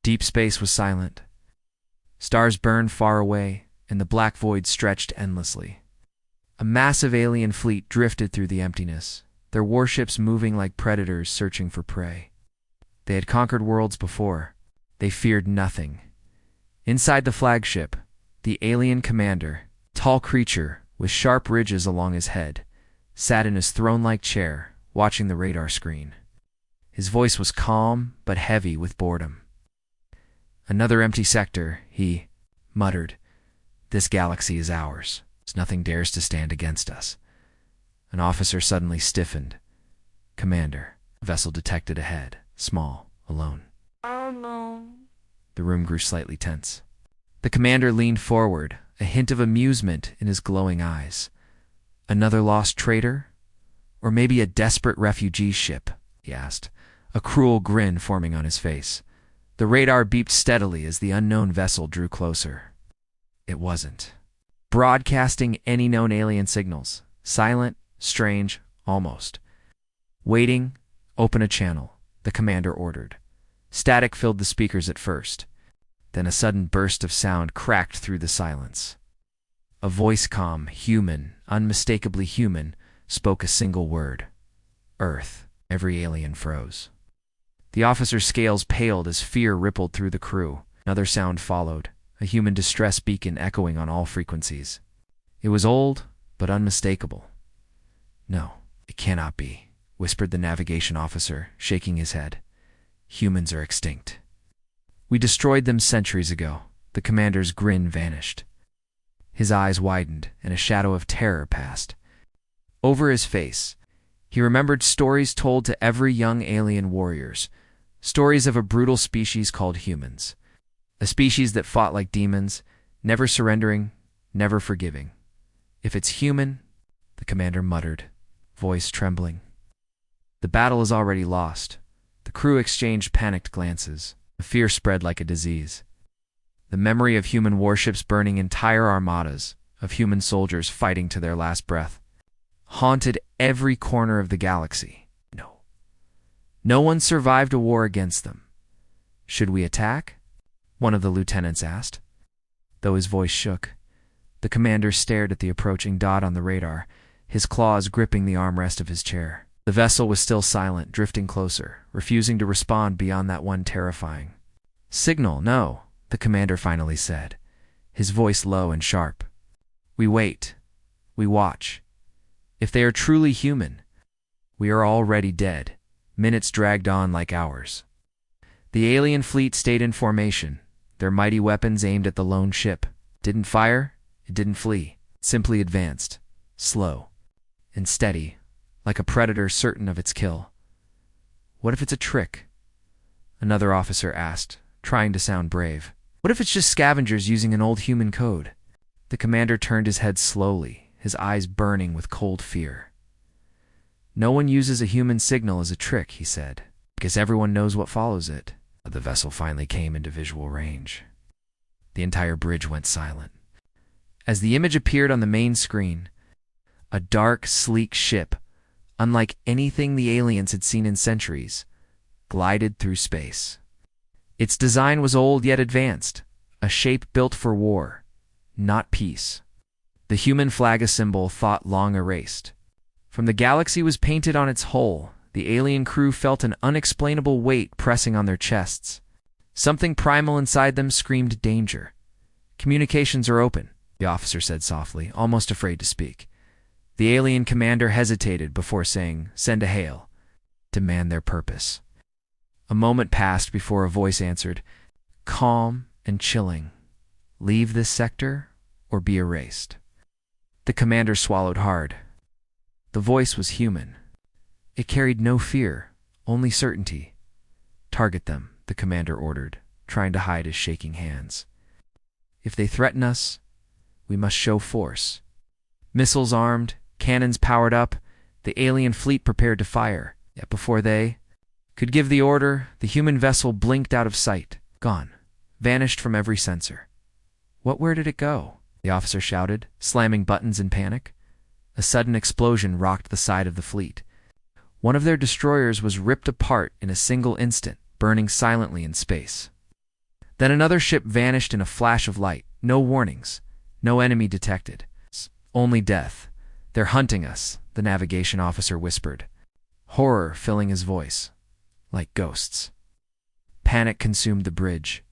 Deep space was silent. Stars burned far away, and the black void stretched endlessly. A massive alien fleet drifted through the emptiness, their warships moving like predators searching for prey. They had conquered worlds before. They feared nothing. Inside the flagship, the alien commander, tall creature with sharp ridges along his head, sat in his throne-like chair, watching the radar screen. His voice was calm but heavy with boredom. "Another empty sector," he muttered. "This galaxy is ours. Nothing dares to stand against us." An officer suddenly stiffened. "Commander," a vessel detected ahead, small, alone. The room grew slightly tense. The commander leaned forward, a hint of amusement in his glowing eyes. "Another lost trader? Or maybe a desperate refugee ship?" he asked, a cruel grin forming on his face. The radar beeped steadily as the unknown vessel drew closer. It wasn't. Broadcasting any known alien signals. Silent, strange, almost. "Waiting, open a channel," the commander ordered. Static filled the speakers at first. Then a sudden burst of sound cracked through the silence. A voice, calm, human, unmistakably human, spoke a single word. "Earth." Every alien froze. The officer's scales paled as fear rippled through the crew. Another sound followed, a human distress beacon echoing on all frequencies. It was old, but unmistakable. "No, it cannot be," whispered the navigation officer, shaking his head. "Humans are extinct. We destroyed them centuries ago." The commander's grin vanished. His eyes widened, and a shadow of terror passed over his face. He remembered stories told to every young alien warriors, stories of a brutal species called humans, a species that fought like demons, never surrendering, never forgiving. "If it's human," the commander muttered, voice trembling. "The battle is already lost." The crew exchanged panicked glances. The fear spread like a disease. The memory of human warships burning entire armadas, of human soldiers fighting to their last breath, haunted every corner of the galaxy. No one survived a war against them. "Should we attack?" one of the lieutenants asked. Though his voice shook, the commander stared at the approaching dot on the radar, his claws gripping the armrest of his chair. The vessel was still silent, drifting closer, refusing to respond beyond that one terrifying signal. "No," the commander finally said, his voice low and sharp. "We wait. We watch. If they are truly human, we are already dead." Minutes dragged on like hours. The alien fleet stayed in formation, their mighty weapons aimed at the lone ship. Didn't fire, it didn't flee, it simply advanced, slow and steady, like a predator certain of its kill. "What if it's a trick?" another officer asked, trying to sound brave. "What if it's just scavengers using an old human code?" The commander turned his head slowly, his eyes burning with cold fear. "No one uses a human signal as a trick," he said, "because everyone knows what follows it." The vessel finally came into visual range. The entire bridge went silent. As the image appeared on the main screen, a dark, sleek ship, unlike anything the aliens had seen in centuries, glided through space. Its design was old yet advanced, a shape built for war, not peace. The human flag, a symbol thought long erased. From the galaxy was painted on its hull, the alien crew felt an unexplainable weight pressing on their chests. Something primal inside them screamed danger. "Communications are open," the officer said softly, almost afraid to speak. The alien commander hesitated before saying, "Send a hail." Demand their purpose. A moment passed before a voice answered, calm and chilling. "Leave this sector or be erased." The commander swallowed hard. The voice was human. It carried no fear, only certainty. "Target them," the commander ordered, trying to hide his shaking hands. "If they threaten us, we must show force." Missiles armed, cannons powered up, the alien fleet prepared to fire. Yet before they could give the order, the human vessel blinked out of sight, gone, vanished from every sensor. Where did it go?" the officer shouted, slamming buttons in panic. A sudden explosion rocked the side of the fleet. One of their destroyers was ripped apart in a single instant, burning silently in space. Then another ship vanished in a flash of light. No warnings. No enemy detected. Only death. "They're hunting us," the navigation officer whispered, horror filling his voice. Like ghosts. Panic consumed the bridge.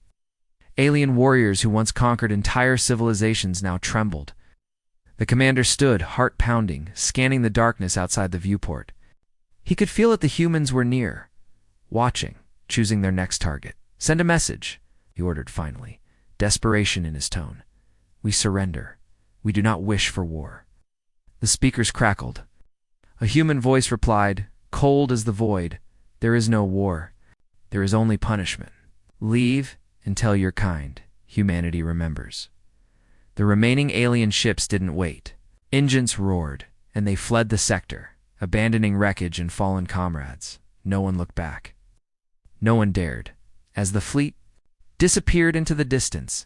Alien warriors who once conquered entire civilizations now trembled. The commander stood, heart pounding, scanning the darkness outside the viewport. He could feel that the humans were near, watching, choosing their next target. "Send a message," he ordered finally, desperation in his tone. "We surrender. We do not wish for war." The speakers crackled. A human voice replied, cold as the void, "There is no war. There is only punishment. Leave and tell your kind. Humanity remembers." The remaining alien ships didn't wait. Engines roared, and they fled the sector, abandoning wreckage and fallen comrades. No one looked back. No one dared. As the fleet disappeared into the distance,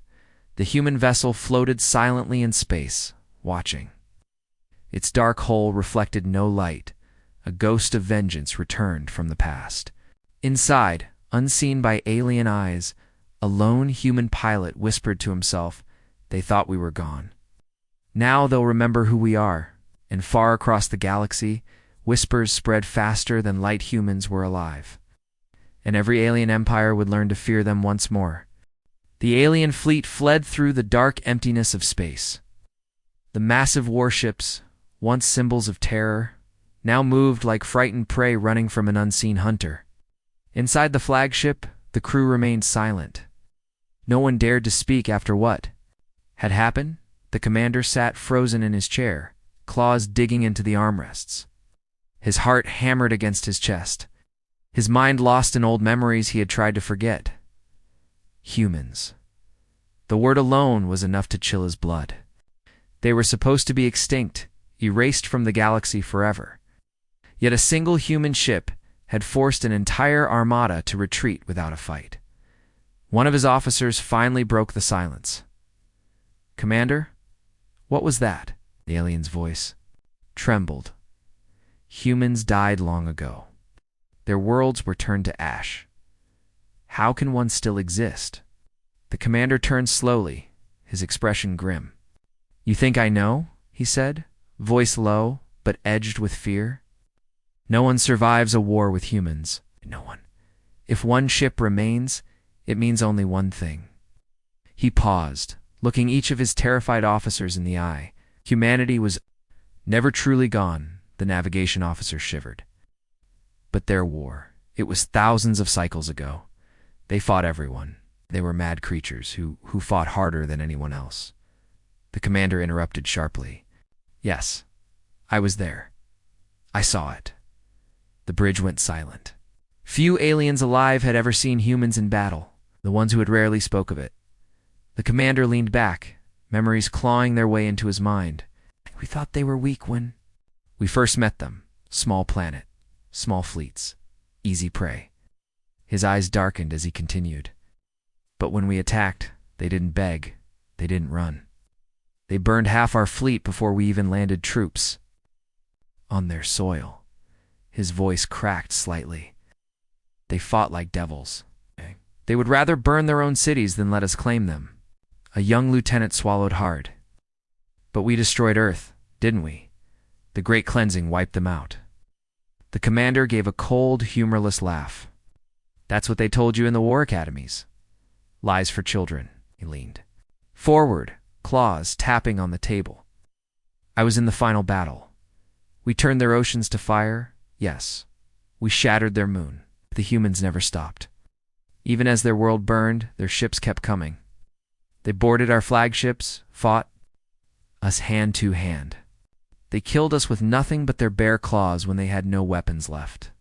the human vessel floated silently in space, watching. Its dark hull reflected no light. A ghost of vengeance returned from the past. Inside, unseen by alien eyes, a lone human pilot whispered to himself, "They thought we were gone. Now they'll remember who we are." And far across the galaxy, whispers spread faster than light humans were alive. And every alien empire would learn to fear them once more. The alien fleet fled through the dark emptiness of space. The massive warships, once symbols of terror, now moved like frightened prey running from an unseen hunter. Inside the flagship, the crew remained silent. No one dared to speak after what had happened. The commander sat frozen in his chair, claws digging into the armrests. His heart hammered against his chest. His mind lost in old memories he had tried to forget. Humans. The word alone was enough to chill his blood. They were supposed to be extinct, erased from the galaxy forever. Yet a single human ship had forced an entire armada to retreat without a fight. One of his officers finally broke the silence. "Commander, what was that?" The alien's voice trembled. "Humans died long ago. Their worlds were turned to ash. How can one still exist?" The commander turned slowly, his expression grim. "You think I know?" he said, voice low, but edged with fear. "No one survives a war with humans. No one. If one ship remains, it means only one thing." He paused, looking each of his terrified officers in the eye. Humanity was never truly gone, the navigation officer shivered. But their war, it was thousands of cycles ago. They fought everyone. They were mad creatures who fought harder than anyone else. The commander interrupted sharply. "Yes, I was there. I saw it." The bridge went silent. Few aliens alive had ever seen humans in battle, the ones who had rarely spoke of it. The commander leaned back, memories clawing their way into his mind. "We thought they were weak when we first met them. Small planet, small fleets, easy prey." His eyes darkened as he continued. "But when we attacked, they didn't beg, they didn't run. They burned half our fleet before we even landed troops on their soil." His voice cracked slightly. "They fought like devils. They would rather burn their own cities than let us claim them." A young lieutenant swallowed hard. "But we destroyed Earth, didn't we? The Great Cleansing wiped them out." The commander gave a cold, humorless laugh. "That's what they told you in the war academies. Lies for children." He leaned forward, claws tapping on the table. "I was in the final battle. We turned their oceans to fire, yes. We shattered their moon. The humans never stopped. Even as their world burned, their ships kept coming. They boarded our flagships, fought us hand to hand. They killed us with nothing but their bare claws when they had no weapons left."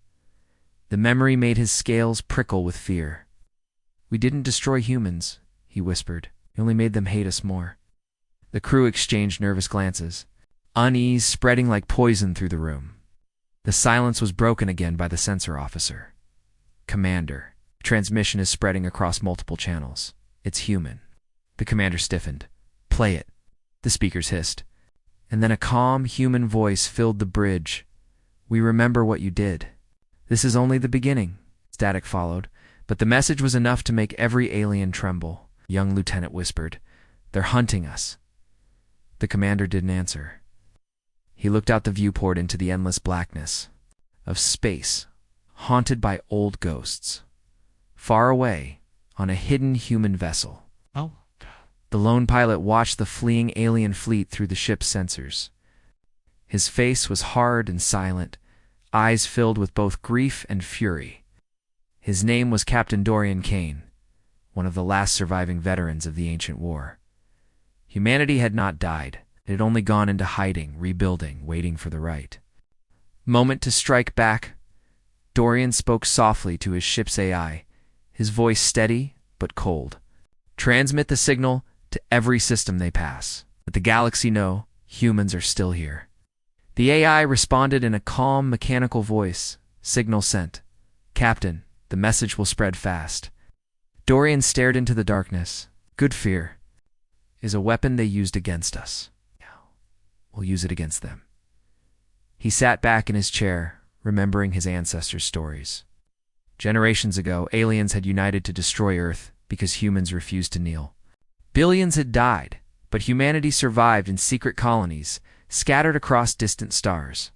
The memory made his scales prickle with fear. "We didn't destroy humans," he whispered. "We only made them hate us more." The crew exchanged nervous glances, unease spreading like poison through the room. The silence was broken again by the sensor officer. "Commander, transmission is spreading across multiple channels. It's human." The commander stiffened. "Play it," the speakers hissed. And then a calm, human voice filled the bridge. "We remember what you did." "This is only the beginning," static followed. But the message was enough to make every alien tremble. Young lieutenant whispered, "They're hunting us." The commander didn't answer. He looked out the viewport into the endless blackness of space, haunted by old ghosts. Far away, on a hidden human vessel, the lone pilot watched the fleeing alien fleet through the ship's sensors. His face was hard and silent, eyes filled with both grief and fury. His name was Captain Dorian Kane, one of the last surviving veterans of the ancient war. Humanity had not died. It had only gone into hiding, rebuilding, waiting for the right moment to strike back. Dorian spoke softly to his ship's AI, his voice steady but cold. "Transmit the signal to every system they pass. Let the galaxy know humans are still here." The AI responded in a calm, mechanical voice. "Signal sent. Captain, the message will spread fast." Dorian stared into the darkness. "Good fear is a weapon they used against us. We'll use it against them." He sat back in his chair, remembering his ancestors' stories. Generations ago, aliens had united to destroy Earth because humans refused to kneel. Billions had died, but humanity survived in secret colonies, scattered across distant stars.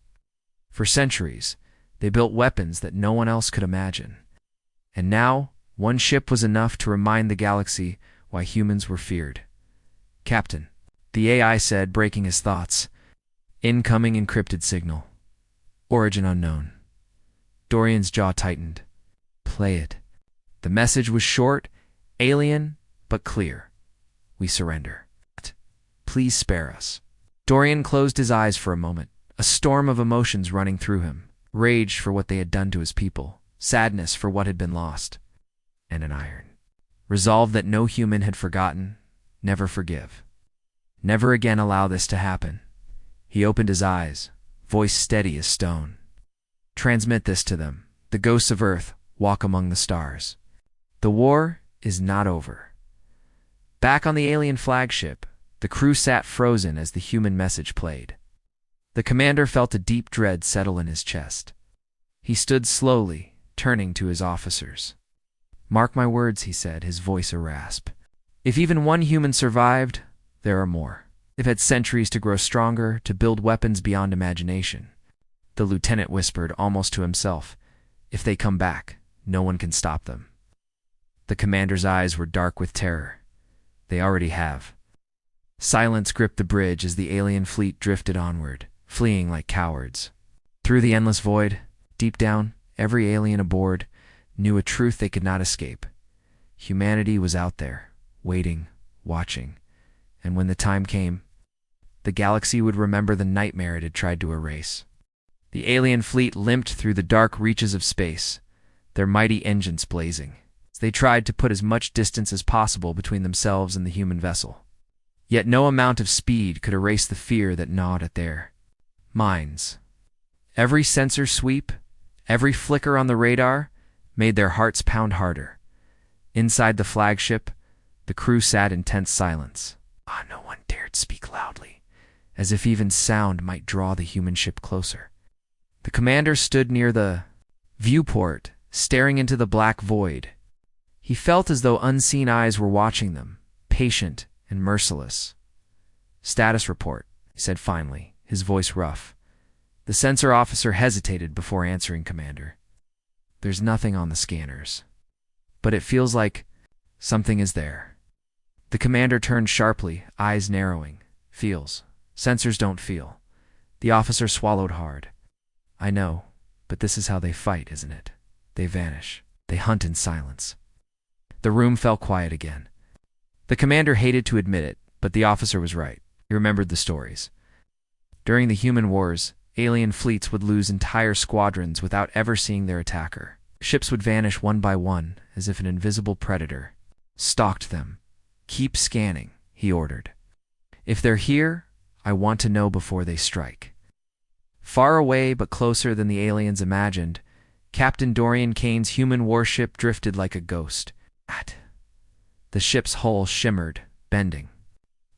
For centuries, they built weapons that no one else could imagine. And now, one ship was enough to remind the galaxy why humans were feared. "Captain," the AI said, breaking his thoughts. "Incoming encrypted signal. Origin unknown." Dorian's jaw tightened. "Play it." The message was short, alien, but clear. "We surrender. Please spare us." Dorian closed his eyes for a moment, a storm of emotions running through him. Rage for what they had done to his people, sadness for what had been lost, and an iron resolve that no human had forgotten, never forgive. Never again allow this to happen. He opened his eyes, voice steady as stone. "Transmit this to them. The ghosts of Earth walk among the stars. The war is not over." Back on the alien flagship, the crew sat frozen as the human message played. The commander felt a deep dread settle in his chest. He stood slowly, turning to his officers. "Mark my words," he said, his voice a rasp. "If even one human survived, there are more. They've had centuries to grow stronger, to build weapons beyond imagination." The lieutenant whispered, almost to himself, "If they come back, no one can stop them." The commander's eyes were dark with terror. "They already have." Silence gripped the bridge as the alien fleet drifted onward, fleeing like cowards. Through the endless void, deep down, every alien aboard knew a truth they could not escape. Humanity was out there, waiting, watching, and when the time came, the galaxy would remember the nightmare it had tried to erase. The alien fleet limped through the dark reaches of space, their mighty engines blazing. They tried to put as much distance as possible between themselves and the human vessel. Yet no amount of speed could erase the fear that gnawed at their minds. Every sensor sweep, every flicker on the radar, made their hearts pound harder. Inside the flagship, the crew sat in tense silence. No one dared speak loudly, as if even sound might draw the human ship closer. The commander stood near the viewport, staring into the black void. He felt as though unseen eyes were watching them, patient and merciless. "Status report," he said finally, his voice rough. The sensor officer hesitated before answering, "Commander. There's nothing on the scanners, but it feels like something is there." The commander turned sharply, eyes narrowing. "Feels. Sensors don't feel." The officer swallowed hard. "I know, but this is how they fight, isn't it? They vanish. They hunt in silence." The room fell quiet again. The commander hated to admit it, but the officer was right. He remembered the stories. During the human wars, alien fleets would lose entire squadrons without ever seeing their attacker. Ships would vanish one by one, as if an invisible predator stalked them. "Keep scanning," he ordered. "If they're here, I want to know before they strike." Far away but closer than the aliens imagined, Captain Dorian Kane's human warship drifted like a ghost. The ship's hull shimmered, bending.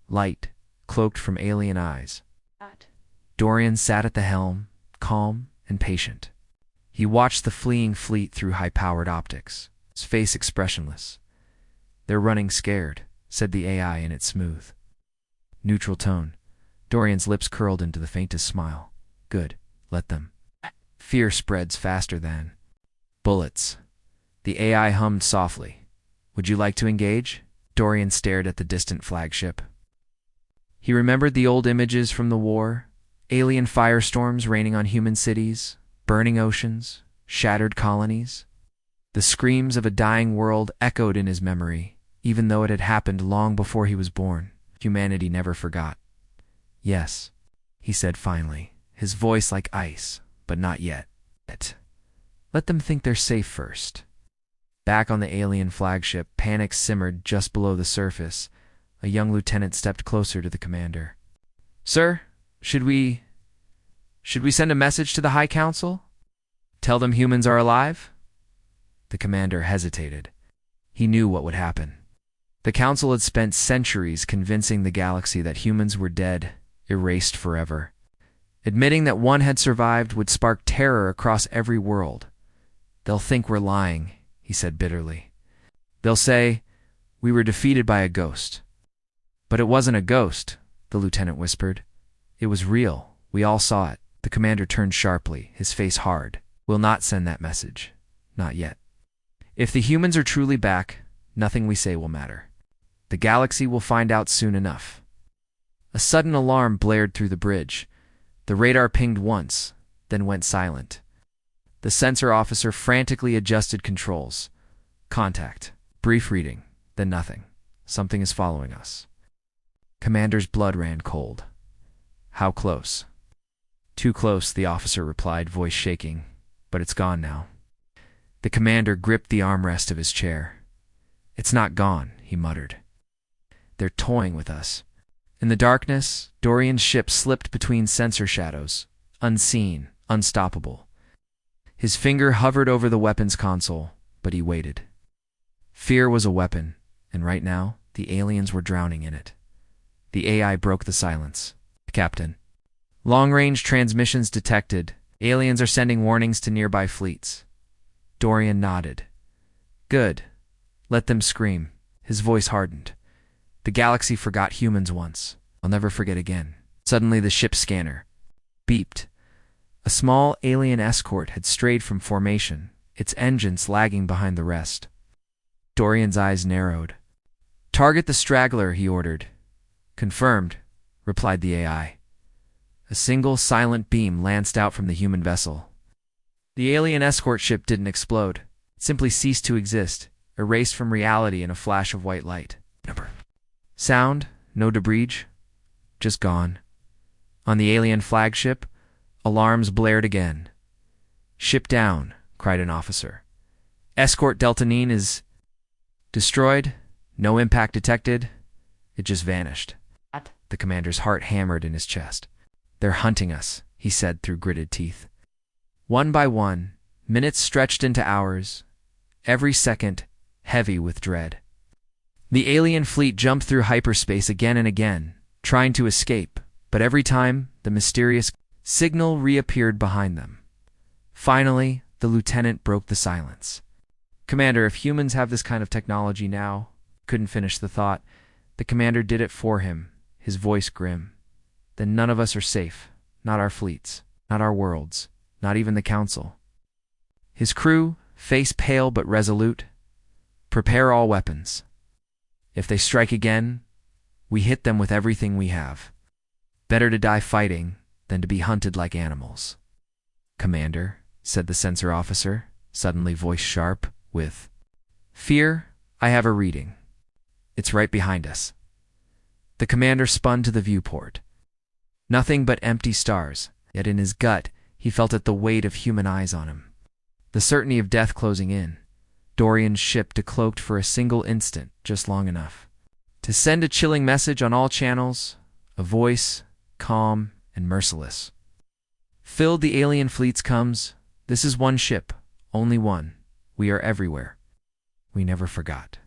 Light, cloaked from alien eyes. Dorian sat at the helm, calm and patient. He watched the fleeing fleet through high-powered optics. his face expressionless. "They're running scared," said the AI in its smooth, neutral tone. Dorian's lips curled into the faintest smile. "Good. Let them." Fear spreads faster than bullets. The AI hummed softly. "Would you like to engage?" Dorian stared at the distant flagship. He remembered the old images from the war, alien firestorms raining on human cities, burning oceans, shattered colonies. The screams of a dying world echoed in his memory, even though it had happened long before he was born. Humanity never forgot. "Yes," he said finally, his voice like ice, "but not yet. Let them think they're safe first." Back on the alien flagship, panic simmered just below the surface. A young lieutenant stepped closer to the commander. "Sir, should we send a message to the High Council? Tell them humans are alive?" The commander hesitated. He knew what would happen. The Council had spent centuries convincing the galaxy that humans were dead, erased forever. Admitting that one had survived would spark terror across every world. "They'll think we're lying," he said bitterly. "They'll say, we were defeated by a ghost." "But it wasn't a ghost," the lieutenant whispered. "It was real. We all saw it." The commander turned sharply, his face hard. "We'll not send that message. Not yet. If the humans are truly back, nothing we say will matter. The galaxy will find out soon enough." A sudden alarm blared through the bridge. The radar pinged once, then went silent. The sensor officer frantically adjusted controls. "Contact. Brief reading. Then nothing. Something is following us." Commander's blood ran cold. "How close?" "Too close," the officer replied, voice shaking. "But it's gone now." The commander gripped the armrest of his chair. "It's not gone," he muttered. "They're toying with us." In the darkness, Dorian's ship slipped between sensor shadows, unseen, unstoppable. His finger hovered over the weapons console, but he waited. Fear was a weapon, and right now, the aliens were drowning in it. The AI broke the silence. "Captain. Long-range transmissions detected. Aliens are sending warnings to nearby fleets." Dorian nodded. "Good. Let them scream." His voice hardened. "The galaxy forgot humans once. I'll never forget again." Suddenly the ship's scanner beeped. A small alien escort had strayed from formation, its engines lagging behind the rest. Dorian's eyes narrowed. "Target the straggler," he ordered. "Confirmed," replied the AI. A single silent beam lanced out from the human vessel. The alien escort ship didn't explode. It simply ceased to exist, erased from reality in a flash of white light. Sound, no debris, just gone. On the alien flagship, alarms blared again. "Ship down," cried an officer. "Escort Deltanine is destroyed. No impact detected. It just vanished." The commander's heart hammered in his chest. "They're hunting us," he said through gritted teeth. One by one, minutes stretched into hours, every second heavy with dread. The alien fleet jumped through hyperspace again and again, trying to escape, but every time the mysterious signal reappeared behind them. Finally, the lieutenant broke the silence. "Commander, if humans have this kind of technology now..." Couldn't finish the thought. The commander did it for him, his voice grim. "Then none of us are safe. Not our fleets, not our worlds, not even the council." His crew, face pale but resolute, "Prepare all weapons. If they strike again, we hit them with everything we have. Better to die fighting than to be hunted like animals." "Commander," said the sensor officer, suddenly voice sharp, with fear, "I have a reading. It's right behind us." The commander spun to the viewport. Nothing but empty stars, yet in his gut he felt it the weight of human eyes on him. The certainty of death closing in. Dorian's ship decloaked for a single instant, just long enough to send a chilling message on all channels, a voice, calm and merciless. "Filled the alien fleets comes. This is one ship, only one. We are everywhere. We never forgot."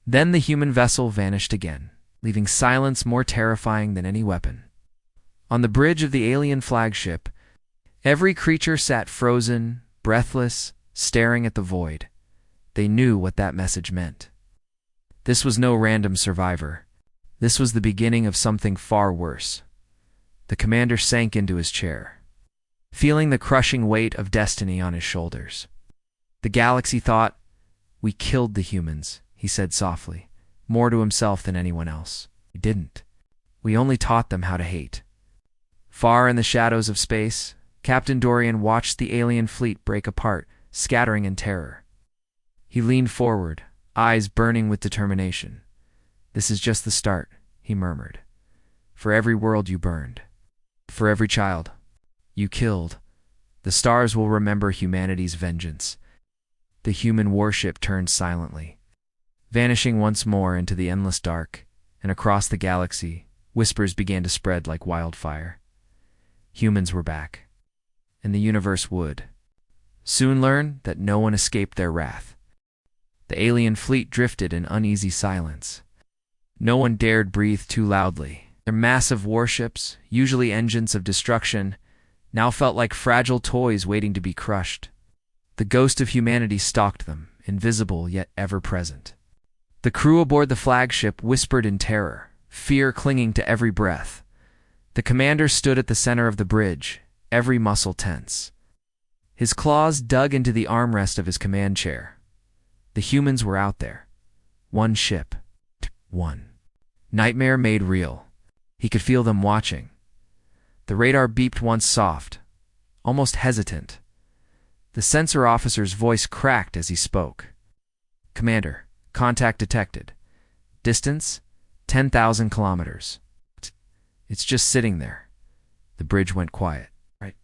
Then the human vessel vanished again, leaving silence more terrifying than any weapon. On the bridge of the alien flagship, every creature sat frozen, breathless, staring at the void. They knew what that message meant. This was no random survivor. This was the beginning of something far worse. The commander sank into his chair, feeling the crushing weight of destiny on his shoulders. The galaxy thought, "We killed the humans," he said softly, more to himself than anyone else. "We didn't. We only taught them how to hate." Far in the shadows of space, Captain Dorian watched the alien fleet break apart, scattering in terror. He leaned forward, eyes burning with determination. "This is just the start," he murmured. "For every world you burned, for every child you killed, the stars will remember humanity's vengeance." The human warship turned silently, vanishing once more into the endless dark, and across the galaxy, whispers began to spread like wildfire. Humans were back, and the universe would soon learn that no one escaped their wrath. The alien fleet drifted in uneasy silence. No one dared breathe too loudly. Their massive warships, usually engines of destruction, now felt like fragile toys waiting to be crushed. The ghost of humanity stalked them, invisible yet ever-present. The crew aboard the flagship whispered in terror, fear clinging to every breath. The commander stood at the center of the bridge, every muscle tense. His claws dug into the armrest of his command chair. The humans were out there. One ship. One. Nightmare made real. He could feel them watching. The radar beeped once soft, almost hesitant. The sensor officer's voice cracked as he spoke. "Commander, contact detected. Distance, 10,000 kilometers. It's just sitting there." The bridge went quiet. Right.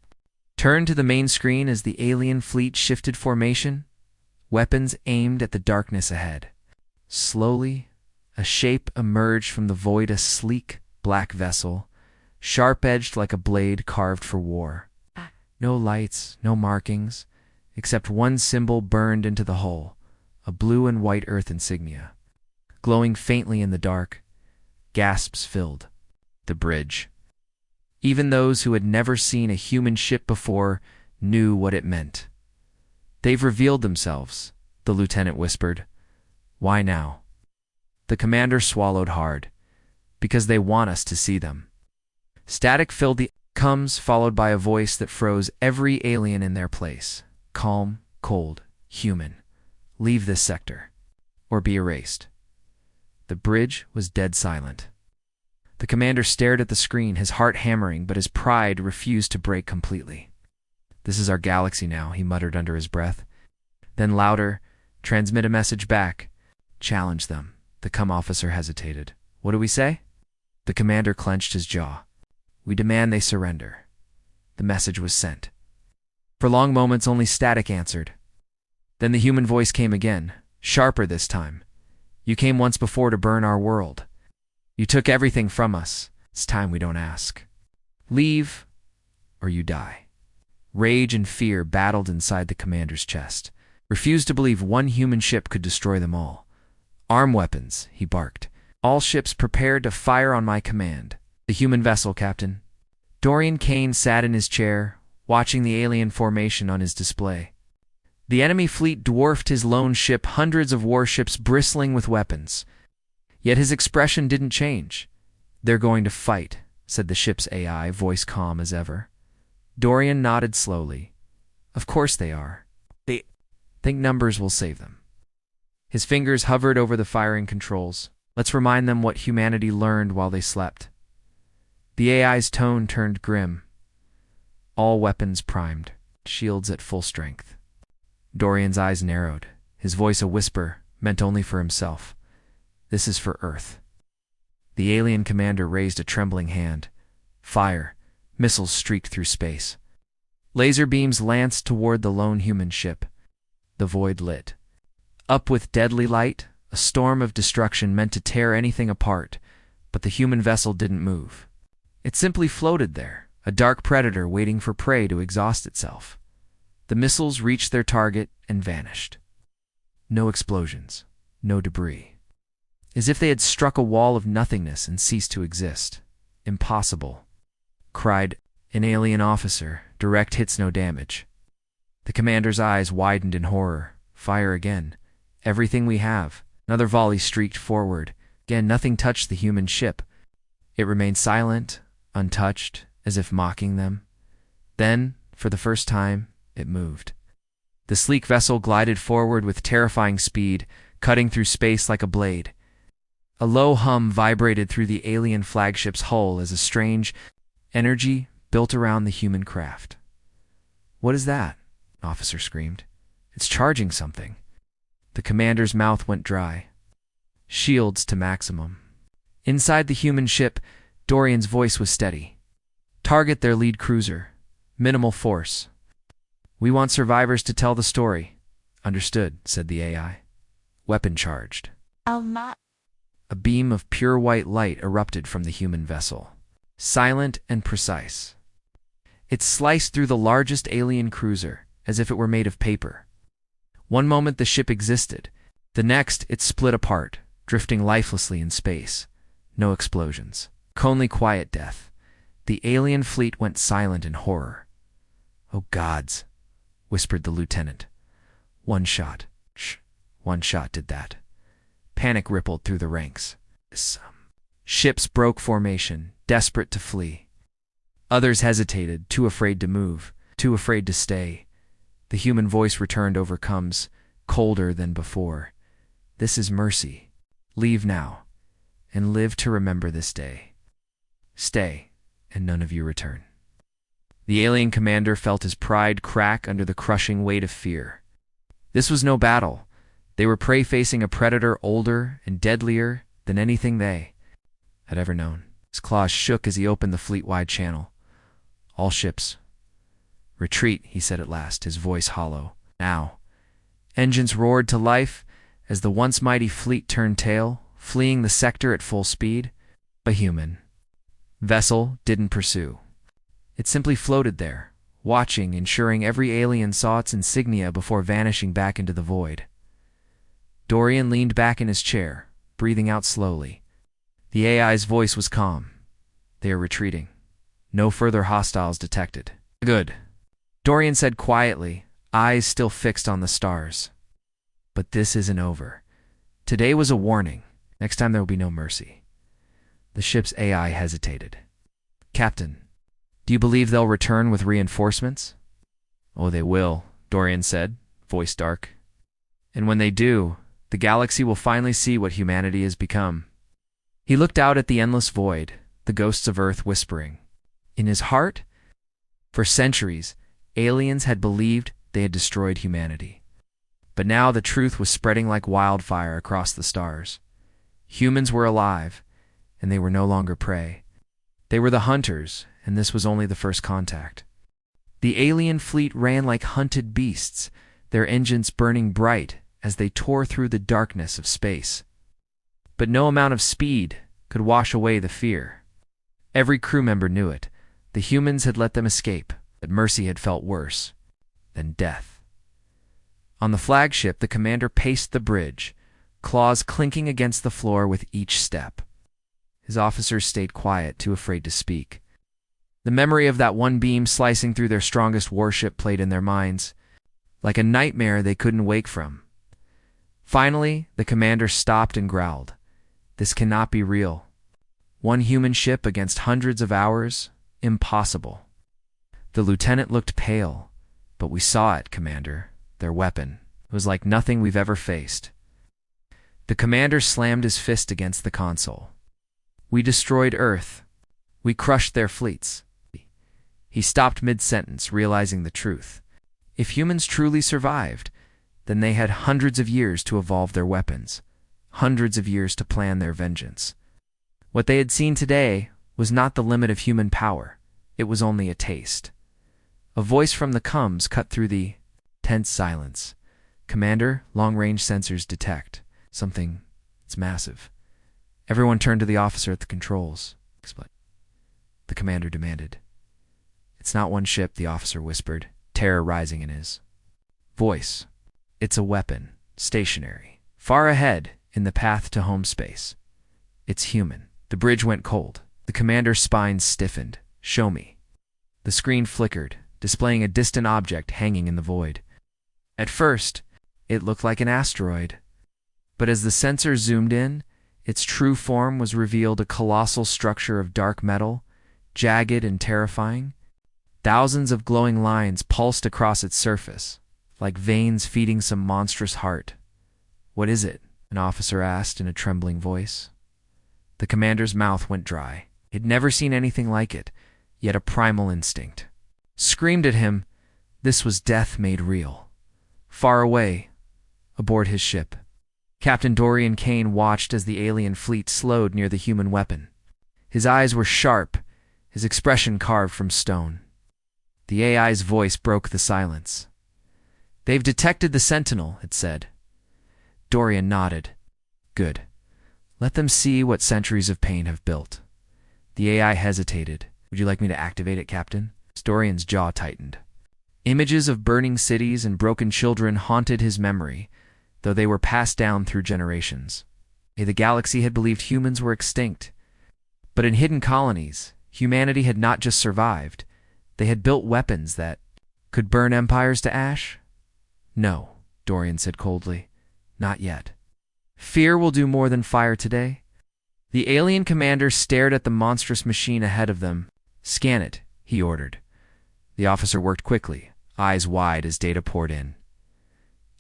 Turned to the main screen as the alien fleet shifted formation, weapons aimed at the darkness ahead. Slowly, a shape emerged from the void, a sleek, black vessel, sharp-edged like a blade carved for war. No lights, no markings, except one symbol burned into the hull, a blue and white earth insignia. Glowing faintly in the dark, gasps filled the bridge. Even those who had never seen a human ship before knew what it meant. "They've revealed themselves," the lieutenant whispered. "Why now?" The commander swallowed hard. "Because they want us to see them." Static filled the comes, followed by a voice that froze every alien in their place. Calm, cold, human. "Leave this sector, or be erased." The bridge was dead silent. The commander stared at the screen, his heart hammering, but his pride refused to break completely. "This is our galaxy now," he muttered under his breath. Then louder, "Transmit a message back." "Challenge them." The cum officer hesitated. "What do we say?" The commander clenched his jaw. "We demand they surrender." The message was sent. For long moments only static answered. Then the human voice came again, sharper this time. "You came once before to burn our world. You took everything from us. It's time we don't ask. Leave, or you die." Rage and fear battled inside the commander's chest. Refused to believe one human ship could destroy them all. "Arm weapons," he barked. "All ships prepared to fire on my command." "The human vessel, Captain." Dorian Kane sat in his chair, watching the alien formation on his display. The enemy fleet dwarfed his lone ship, hundreds of warships bristling with weapons. Yet his expression didn't change. "They're going to fight," said the ship's AI, voice calm as ever. Dorian nodded slowly. "Of course they are. They think numbers will save them." His fingers hovered over the firing controls. "Let's remind them what humanity learned while they slept." The AI's tone turned grim. "All weapons primed, shields at full strength." Dorian's eyes narrowed, his voice a whisper, meant only for himself. "This is for Earth." The alien commander raised a trembling hand. Fire. Missiles streaked through space. Laser beams lanced toward the lone human ship. The void lit up with deadly light, a storm of destruction meant to tear anything apart, but the human vessel didn't move. It simply floated there, a dark predator waiting for prey to exhaust itself. The missiles reached their target and vanished. No explosions, no debris. As if they had struck a wall of nothingness and ceased to exist. "Impossible," cried an alien officer. "Direct hits, no damage." The commander's eyes widened in horror. "Fire again." Everything we have. Another volley streaked forward. Again, nothing touched the human ship. It remained silent, untouched, as if mocking them. Then, for the first time, it moved. The sleek vessel glided forward with terrifying speed, cutting through space like a blade. A low hum vibrated through the alien flagship's hull as a strange energy built around the human craft. "What is that?" an officer screamed. "It's charging something." The commander's mouth went dry. "Shields to maximum." Inside the human ship, Dorian's voice was steady. "Target their lead cruiser. Minimal force. We want survivors to tell the story." "Understood," said the AI. Weapon charged. A beam of pure white light erupted from the human vessel. Silent and precise. It sliced through the largest alien cruiser, as if it were made of paper. One moment the ship existed. The next, it split apart, drifting lifelessly in space. No explosions. Only quiet death. The alien fleet went silent in horror. "Oh gods," whispered the lieutenant. "One shot. Shh. One shot did that." Panic rippled through the ranks. Ships broke formation, desperate to flee. Others hesitated, too afraid to move, too afraid to stay. The human voice returned over coms, colder than before. "This is mercy. Leave now, and live to remember this day. Stay, and none of you return." The alien commander felt his pride crack under the crushing weight of fear. This was no battle. They were prey facing a predator older and deadlier than anything they had ever known. His claws shook as he opened the fleet-wide channel. "All ships. Retreat," he said at last, his voice hollow. Now. Engines roared to life as the once mighty fleet turned tail, fleeing the sector at full speed. A human vessel didn't pursue. It simply floated there, watching, ensuring every alien saw its insignia before vanishing back into the void. Dorian leaned back in his chair, breathing out slowly. The AI's voice was calm. "They are retreating. No further hostiles detected." "Good," Dorian said quietly, eyes still fixed on the stars. "But this isn't over. Today was a warning. Next time there will be no mercy." The ship's AI hesitated. "Captain, do you believe they'll return with reinforcements?" "Oh, they will," Dorian said, voice dark. "And when they do, the galaxy will finally see what humanity has become." He looked out at the endless void, the ghosts of Earth whispering. In his heart, for centuries, aliens had believed they had destroyed humanity. But now the truth was spreading like wildfire across the stars. Humans were alive, and they were no longer prey. They were the hunters, and this was only the first contact. The alien fleet ran like hunted beasts, their engines burning bright as they tore through the darkness of space. But no amount of speed could wash away the fear. Every crew member knew it. The humans had let them escape, but mercy had felt worse than death. On the flagship, the commander paced the bridge, claws clinking against the floor with each step. His officers stayed quiet, too afraid to speak. The memory of that one beam slicing through their strongest warship played in their minds, like a nightmare they couldn't wake from. Finally, the commander stopped and growled. "This cannot be real. One human ship against hundreds of ours? Impossible." The lieutenant looked pale. "But we saw it, Commander. Their weapon. It was like nothing we've ever faced." The commander slammed his fist against the console. "We destroyed Earth. We crushed their fleets." He stopped mid-sentence, realizing the truth. If humans truly survived, then they had hundreds of years to evolve their weapons, hundreds of years to plan their vengeance. What they had seen today was not the limit of human power. It was only a taste. A voice from the comms cut through the tense silence. "Commander, long-range sensors detect something. It's massive." Everyone turned to the officer at the controls. "Explain," the commander demanded. "It's not one ship," the officer whispered, terror rising in his voice. "It's a weapon, stationary, far ahead in the path to home space. It's human." The bridge went cold. The commander's spine stiffened. "Show me." The screen flickered, displaying a distant object hanging in the void. At first, it looked like an asteroid, But as the sensor zoomed in, its true form was revealed, a colossal structure of dark metal, jagged and terrifying. Thousands of glowing lines pulsed across its surface, like veins feeding some monstrous heart. "What is it?" an officer asked in a trembling voice. The commander's mouth went dry. He'd never seen anything like it, yet a primal instinct screamed at him. This was death made real. Far away, aboard his ship, Captain Dorian Kane watched as the alien fleet slowed near the human weapon. His eyes were sharp, his expression carved from stone. The AI's voice broke the silence. "They've detected the Sentinel," it said. Dorian nodded. "Good. Let them see what centuries of pain have built." The AI hesitated. "Would you like me to activate it, Captain?" Dorian's jaw tightened. Images of burning cities and broken children haunted his memory, though they were passed down through generations. The galaxy had believed humans were extinct. But in hidden colonies, humanity had not just survived. They had built weapons that could burn empires to ash. "No," Dorian said coldly. "Not yet. Fear will do more than fire today." The alien commander stared at the monstrous machine ahead of them. "Scan it," he ordered. The officer worked quickly, eyes wide as data poured in.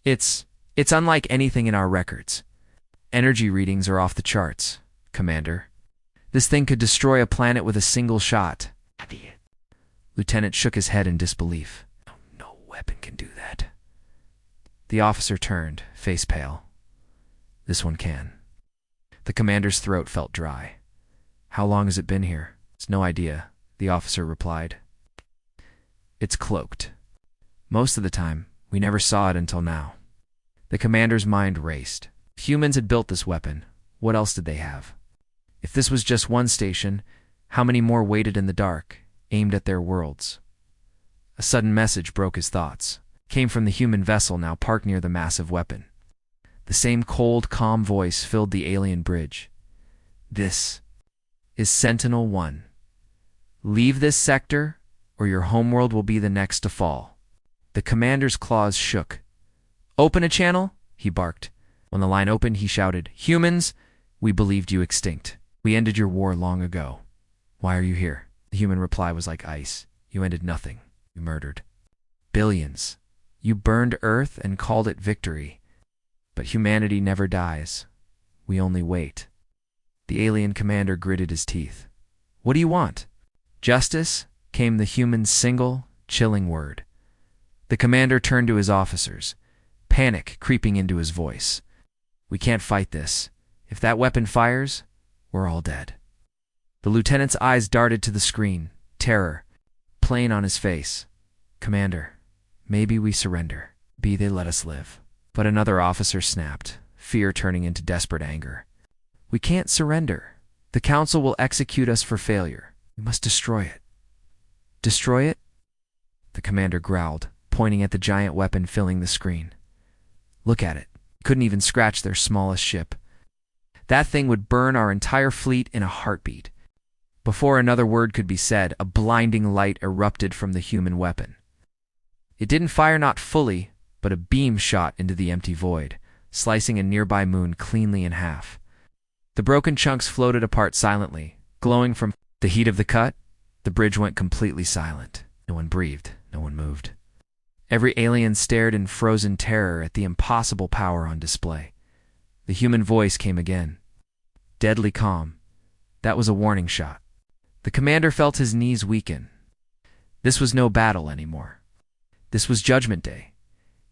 It's unlike anything in our records. Energy readings are off the charts, Commander. This thing could destroy a planet with a single shot." Lieutenant shook his head in disbelief. No weapon can do that." The officer turned, face pale. "This one can." The commander's throat felt dry. "How long has it been here?" "It's no idea," the officer replied. "It's cloaked. Most of the time, we never saw it until now." The commander's mind raced. If humans had built this weapon, what else did they have? If this was just one station, how many more waited in the dark, aimed at their worlds? A sudden message broke his thoughts. It came from the human vessel now parked near the massive weapon. The same cold, calm voice filled the alien bridge. "This is Sentinel-1. Leave this sector, or your homeworld will be the next to fall." The commander's claws shook. "Open a channel," he barked. When the line opened, he shouted, "Humans, we believed you extinct. We ended your war long ago. Why are you here?" The human reply was like ice. "You ended nothing. You murdered billions. You burned Earth and called it victory. But humanity never dies. We only wait." The alien commander gritted his teeth. "What do you want?" "Justice," came the human's single, chilling word. The commander turned to his officers, panic creeping into his voice. "We can't fight this. If that weapon fires, we're all dead." The lieutenant's eyes darted to the screen, terror plain on his face. "Commander, maybe we surrender. Be they let us live." But another officer snapped, fear turning into desperate anger. "We can't surrender. The Council will execute us for failure. We must destroy it." "Destroy it?" The commander growled, pointing at the giant weapon filling the screen. "Look at it. Couldn't even scratch their smallest ship. That thing would burn our entire fleet in a heartbeat." Before another word could be said, a blinding light erupted from the human weapon. It didn't fire, not fully, but a beam shot into the empty void, slicing a nearby moon cleanly in half. The broken chunks floated apart silently, glowing from the heat of the cut. The bridge went completely silent. No one breathed, no one moved. Every alien stared in frozen terror at the impossible power on display. The human voice came again, deadly calm. That was a warning shot. The commander felt his knees weaken. This was no battle anymore. This was Judgment Day.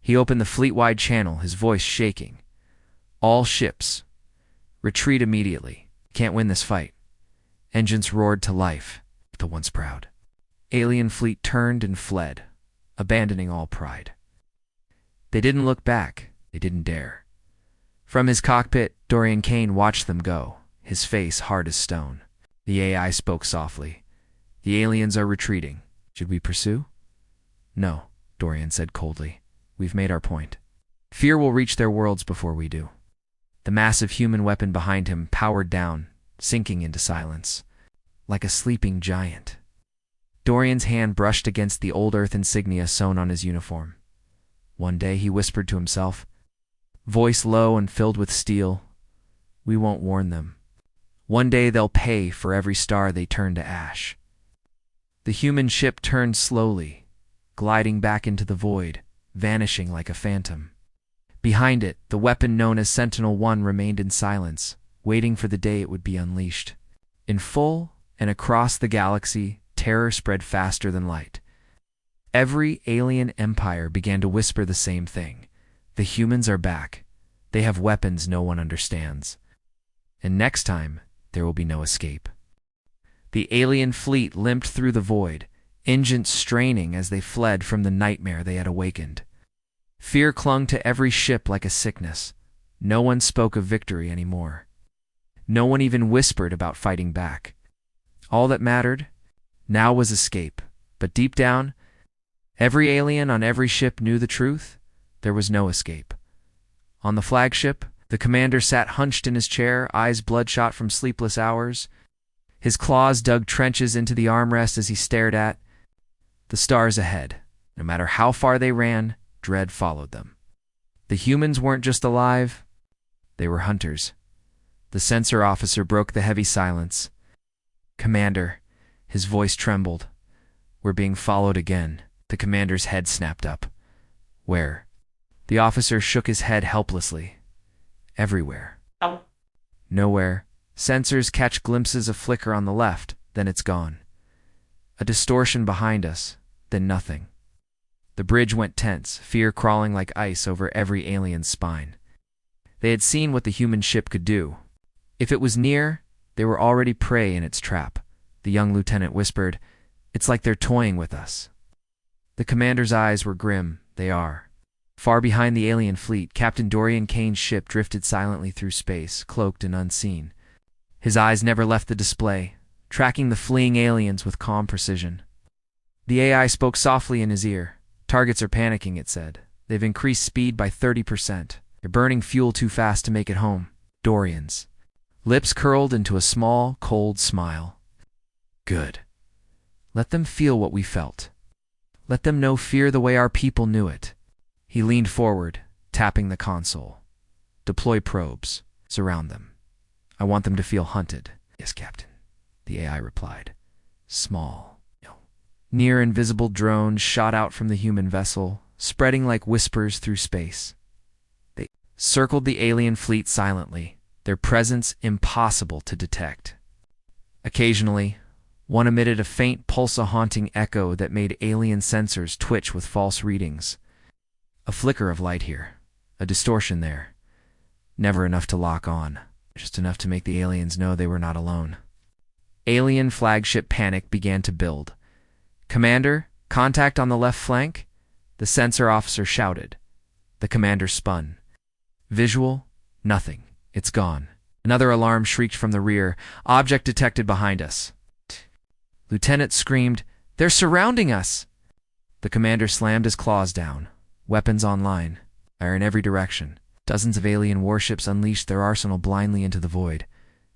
He opened the fleet-wide channel, his voice shaking. "All ships, retreat immediately. Can't win this fight." Engines roared to life, the once proud. Alien fleet turned and fled, abandoning all pride. They didn't look back. They didn't dare. From his cockpit, Dorian Kane watched them go, his face hard as stone. The AI spoke softly. "The aliens are retreating. Should we pursue?" "No," Dorian said coldly. "We've made our point. Fear will reach their worlds before we do." The massive human weapon behind him powered down, sinking into silence, like a sleeping giant. Dorian's hand brushed against the old Earth insignia sewn on his uniform. One day, he whispered to himself, voice low and filled with steel. We won't warn them. One day they'll pay for every star they turn to ash. The human ship turned slowly, gliding back into the void, vanishing like a phantom. Behind it, the weapon known as Sentinel-1 remained in silence, waiting for the day it would be unleashed. In full and across the galaxy, terror spread faster than light. Every alien empire began to whisper the same thing. The humans are back. They have weapons no one understands. And next time, there will be no escape. The alien fleet limped through the void, engines straining as they fled from the nightmare they had awakened. Fear clung to every ship like a sickness. No one spoke of victory anymore. No one even whispered about fighting back. All that mattered now was escape. But deep down, every alien on every ship knew the truth. There was no escape. On the flagship, the commander sat hunched in his chair, eyes bloodshot from sleepless hours. His claws dug trenches into the armrest as he stared at the stars ahead. No matter how far they ran, dread followed them. The humans weren't just alive, they were hunters. The sensor officer broke the heavy silence. "Commander," his voice trembled. "We're being followed again." The commander's head snapped up. "Where?" The officer shook his head helplessly. "Everywhere." Ow. "Nowhere. Sensors catch glimpses of flicker on the left, then it's gone. A distortion behind us, then nothing." The bridge went tense, fear crawling like ice over every alien's spine. They had seen what the human ship could do. If it was near, they were already prey in its trap. The young lieutenant whispered, "It's like they're toying with us." The commander's eyes were grim. They are. Far behind the alien fleet, Captain Dorian Kane's ship drifted silently through space, cloaked and unseen. His eyes never left the display, tracking the fleeing aliens with calm precision. The AI spoke softly in his ear. "Targets are panicking," it said. "They've increased speed by 30%. They're burning fuel too fast to make it home." Dorian's lips curled into a small, cold smile. "Good. Let them feel what we felt. Let them know fear the way our people knew it." He leaned forward, tapping the console. "Deploy probes. Surround them. I want them to feel hunted." "Yes, Captain," the AI replied. Small, near invisible drones shot out from the human vessel, spreading like whispers through space. They circled the alien fleet silently, their presence impossible to detect. Occasionally, one emitted a faint pulse-haunting echo that made alien sensors twitch with false readings. A flicker of light here, a distortion there. Never enough to lock on, just enough to make the aliens know they were not alone. Alien flagship panic began to build. "Commander, contact on the left flank?" The sensor officer shouted. The commander spun. Visual? Nothing. It's gone. Another alarm shrieked from the rear. "Object detected behind us." Lieutenant screamed, "They're surrounding us!" The commander slammed his claws down. Weapons online. Fire in every direction. Dozens of alien warships unleashed their arsenal blindly into the void.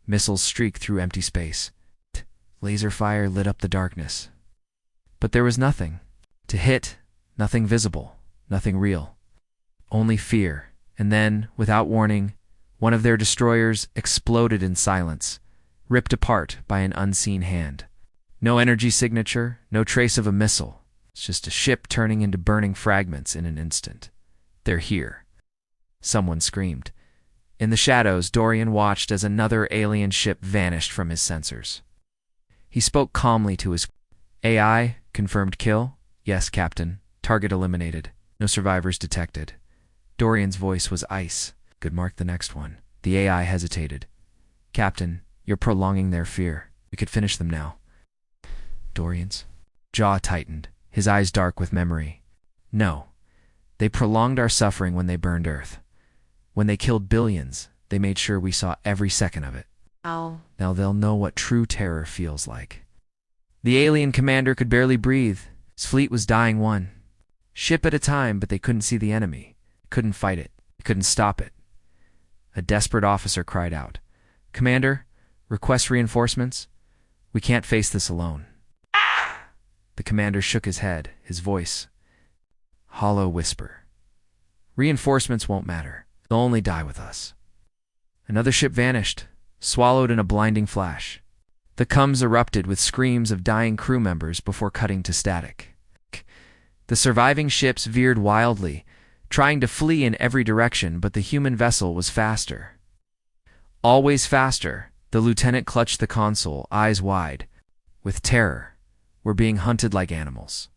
Missiles streaked through empty space. Laser fire lit up the darkness. But there was nothing to hit, nothing visible, nothing real. Only fear. And then, without warning, one of their destroyers exploded in silence, ripped apart by an unseen hand. No energy signature, no trace of a missile. It's just a ship turning into burning fragments in an instant. "They're here." Someone screamed. In the shadows, Dorian watched as another alien ship vanished from his sensors. He spoke calmly to his AI, confirmed kill? "Yes, Captain. Target eliminated. No survivors detected." Dorian's voice was ice. "Good, mark the next one." The AI hesitated. "Captain, you're prolonging their fear. We could finish them now." Dorian's jaw tightened, his eyes dark with memory. "No. They prolonged our suffering when they burned Earth. When they killed billions, they made sure we saw every second of it. Ow. Now they'll know what true terror feels like." The alien commander could barely breathe. His fleet was dying one ship at a time, but they couldn't see the enemy. Couldn't fight it. Couldn't stop it. A desperate officer cried out, "Commander, request reinforcements. We can't face this alone." The commander shook his head, his voice hollow whisper. "Reinforcements won't matter. They'll only die with us. Another ship vanished, swallowed in a blinding flash. The cums erupted with screams of dying crew members before cutting to static. The surviving ships veered wildly, trying to flee in every direction, but the human vessel was faster. Always faster, the lieutenant clutched the console, eyes wide. With terror, we're being hunted like animals.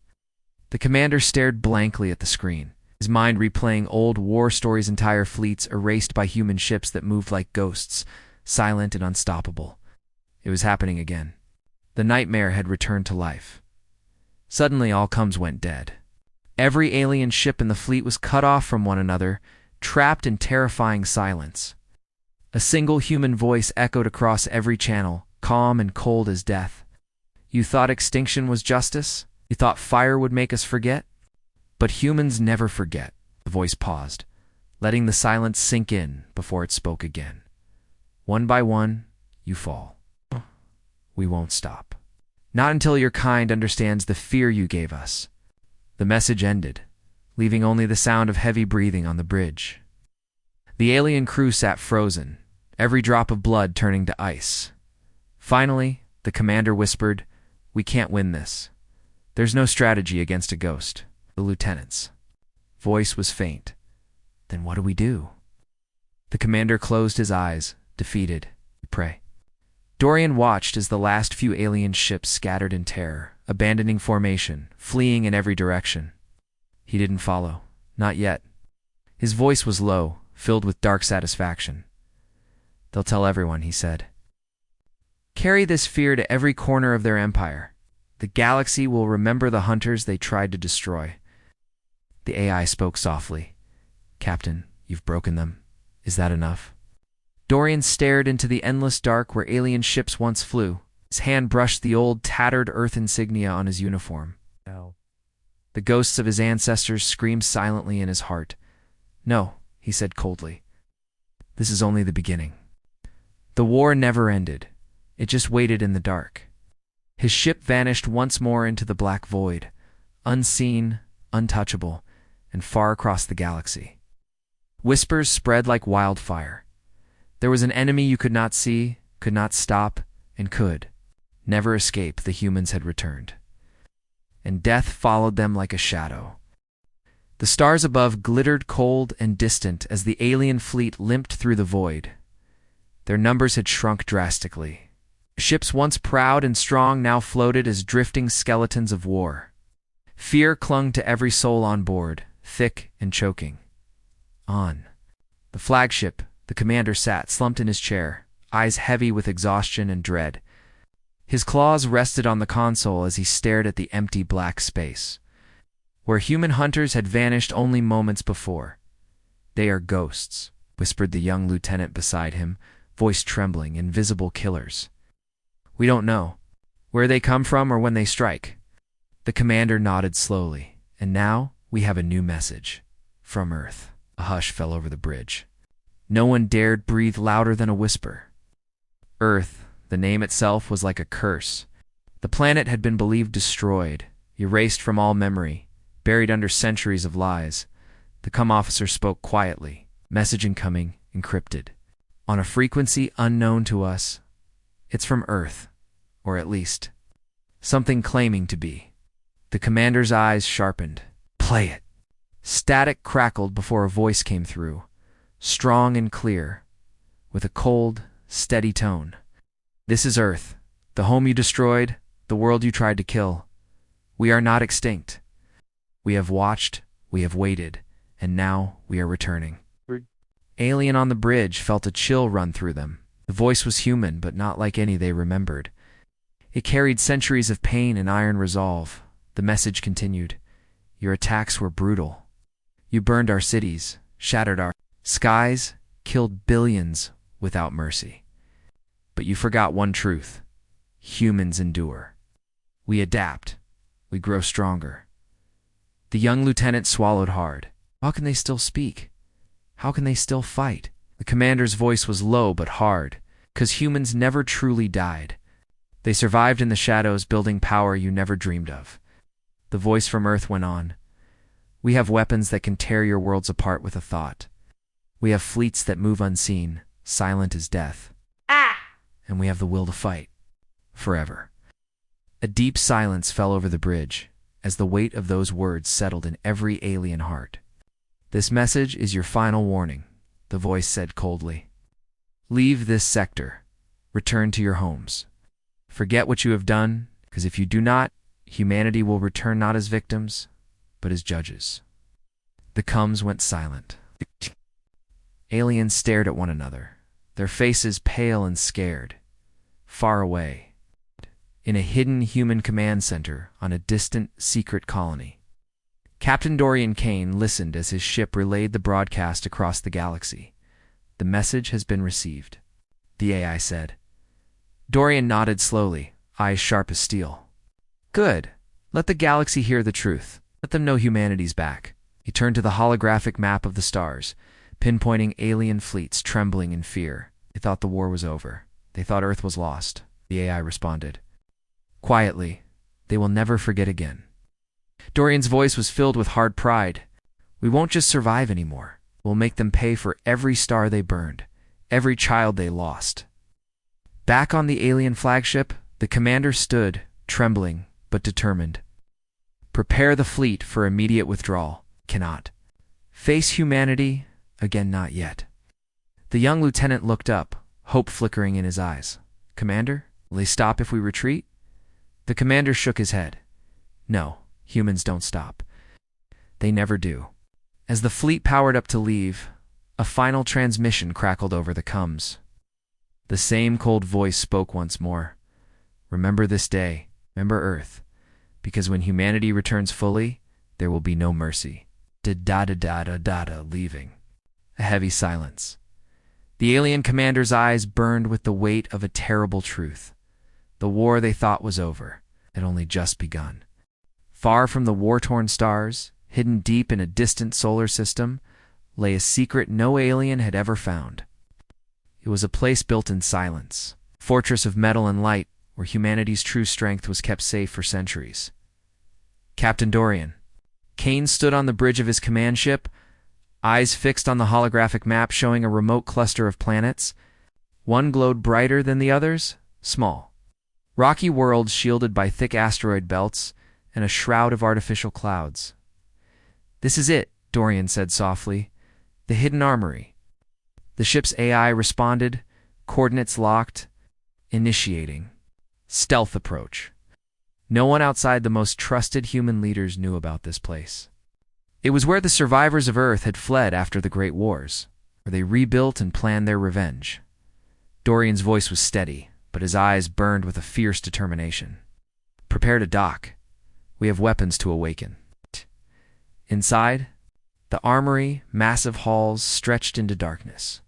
The commander stared blankly at the screen, his mind replaying old war stories, entire fleets erased by human ships that moved like ghosts, silent and unstoppable. It was happening again. The nightmare had returned to life. Suddenly all cums went dead. Every alien ship in the fleet was cut off from one another, trapped in terrifying silence. A single human voice echoed across every channel, calm and cold as death. You thought extinction was justice? You thought fire would make us forget? But humans never forget. The voice paused, letting the silence sink in before it spoke again. One by one, you fall. We won't stop. Not until your kind understands the fear you gave us. The message ended, leaving only the sound of heavy breathing on the bridge. The alien crew sat frozen, every drop of blood turning to ice. Finally, the commander whispered, "We can't win this. There's no strategy against a ghost." The lieutenant's voice was faint. "Then what do we do?" The commander closed his eyes, defeated. "Pray." Dorian watched as the last few alien ships scattered in terror, abandoning formation, fleeing in every direction. He didn't follow. Not yet. His voice was low, filled with dark satisfaction. "They'll tell everyone," he said. "Carry this fear to every corner of their empire. The galaxy will remember the hunters they tried to destroy." The AI spoke softly. "Captain, you've broken them. Is that enough?" Dorian stared into the endless dark where alien ships once flew. His hand brushed the old, tattered Earth insignia on his uniform. No. The ghosts of his ancestors screamed silently in his heart. "No," he said coldly. "This is only the beginning." The war never ended. It just waited in the dark. His ship vanished once more into the black void, unseen, untouchable, and far across the galaxy. Whispers spread like wildfire. There was an enemy you could not see, could not stop, and could never escape. The humans had returned. And death followed them like a shadow. The stars above glittered cold and distant as the alien fleet limped through the void. Their numbers had shrunk drastically. Ships once proud and strong now floated as drifting skeletons of war. Fear clung to every soul on board, thick and choking. On the flagship, the commander sat slumped in his chair, eyes heavy with exhaustion and dread. His claws rested on the console as he stared at the empty black space, where human hunters had vanished only moments before. "They are ghosts," whispered the young lieutenant beside him, voice trembling. "Invisible killers. We don't know where they come from or when they strike." The commander nodded slowly. "And now we have a new message. From Earth." A hush fell over the bridge. No one dared breathe louder than a whisper. Earth, the name itself, was like a curse. The planet had been believed destroyed, erased from all memory, buried under centuries of lies. The cum officer spoke quietly, message incoming, encrypted. "On a frequency unknown to us, it's from Earth, or at least, something claiming to be." The commander's eyes sharpened. "Play it." Static crackled before a voice came through, strong and clear, with a cold, steady tone. "This is Earth, the home you destroyed, the world you tried to kill. We are not extinct. We have watched, we have waited, and now we are returning." Alien on the bridge felt a chill run through them. The voice was human, but not like any they remembered. It carried centuries of pain and iron resolve. The message continued. "Your attacks were brutal. You burned our cities, shattered our skies, killed billions without mercy. But you forgot one truth. Humans endure. We adapt. We grow stronger." The young lieutenant swallowed hard. How can they still speak? How can they still fight? The commander's voice was low but hard, because humans never truly died. They survived in the shadows, building power you never dreamed of. The voice from Earth went on. "We have weapons that can tear your worlds apart with a thought. We have fleets that move unseen, silent as death. And we have the will to fight. Forever. A deep silence fell over the bridge as the weight of those words settled in every alien heart. "This message is your final warning," the voice said coldly. "Leave this sector. Return to your homes. Forget what you have done, because if you do not, humanity will return not as victims, but as judges." The Cums went silent. Aliens stared at one another, their faces pale and scared. Far away, in a hidden human command center on a distant, secret colony, Captain Dorian Kane listened as his ship relayed the broadcast across the galaxy. "The message has been received," the AI said. Dorian nodded slowly, eyes sharp as steel. "Good. Let the galaxy hear the truth. Let them know humanity's back." He turned to the holographic map of the stars, pinpointing alien fleets trembling in fear. They thought the war was over. They thought Earth was lost, the AI responded. Quietly, "They will never forget again." Dorian's voice was filled with hard pride. "We won't just survive anymore. We'll make them pay for every star they burned, every child they lost." Back on the alien flagship, the commander stood, trembling but determined. "Prepare the fleet for immediate withdrawal. Cannot. Face humanity? Again, not yet." The young lieutenant looked up, hope flickering in his eyes. "Commander, will they stop if we retreat?" The commander shook his head. "No, humans don't stop. They never do." As the fleet powered up to leave, a final transmission crackled over the Cums. The same cold voice spoke once more. "Remember this day, remember Earth, because when humanity returns fully, there will be no mercy." Da-da-da-da-da-da, leaving. A heavy silence. The alien commander's eyes burned with the weight of a terrible truth. The war they thought was over had only just begun. Far from the war-torn stars, hidden deep in a distant solar system, lay a secret no alien had ever found. It was a place built in silence, a fortress of metal and light where humanity's true strength was kept safe for centuries. Captain Dorian. Kane stood on the bridge of his command ship, eyes fixed on the holographic map showing a remote cluster of planets. One glowed brighter than the others, small. Rocky worlds shielded by thick asteroid belts and a shroud of artificial clouds. "This is it," Dorian said softly. "The hidden armory." The ship's AI responded, coordinates locked, initiating. Stealth approach. No one outside the most trusted human leaders knew about this place. It was where the survivors of Earth had fled after the Great Wars, where they rebuilt and planned their revenge. Dorian's voice was steady, but his eyes burned with a fierce determination. "Prepare to dock. We have weapons to awaken." Inside, the armory, massive halls stretched into darkness.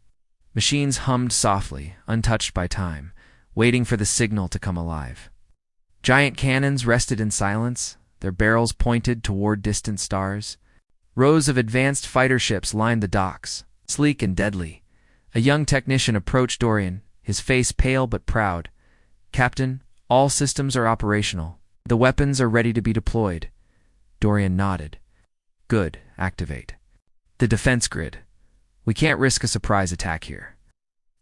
Machines hummed softly, untouched by time, waiting for the signal to come alive. Giant cannons rested in silence, their barrels pointed toward distant stars. Rows of advanced fighter ships lined the docks, sleek and deadly. A young technician approached Dorian, his face pale but proud. "Captain, all systems are operational. The weapons are ready to be deployed." Dorian nodded. "Good, activate." "The defense grid. We can't risk a surprise attack here."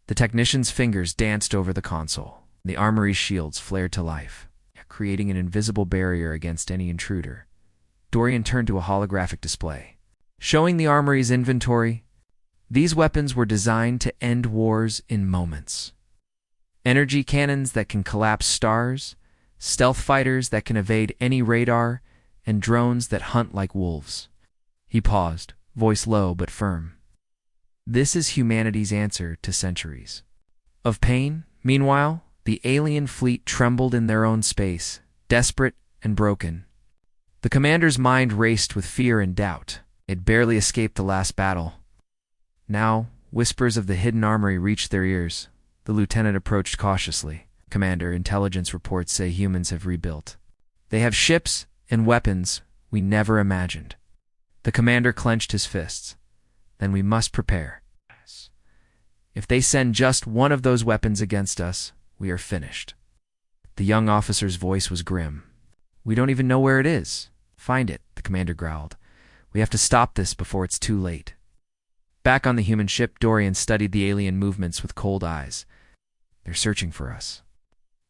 The technician's fingers danced over the console. The armory's shields flared to life, creating an invisible barrier against any intruder. Dorian turned to a holographic display, showing the armory's inventory. These weapons were designed to end wars in moments. Energy cannons that can collapse stars, stealth fighters that can evade any radar, and drones that hunt like wolves. He paused, voice low but firm. This is humanity's answer to centuries of pain. Meanwhile, the alien fleet trembled in their own space, desperate and broken. The commander's mind raced with fear and doubt. It barely escaped the last battle. Now, whispers of the hidden armory reached their ears. The lieutenant approached cautiously. "Commander, intelligence reports say humans have rebuilt. They have ships and weapons we never imagined." The commander clenched his fists. "Then we must prepare. If they send just one of those weapons against us, we are finished." The young officer's voice was grim. "We don't even know where it is." "Find it," the commander growled. "We have to stop this before it's too late." Back on the human ship, Dorian studied the alien movements with cold eyes. They're searching for us.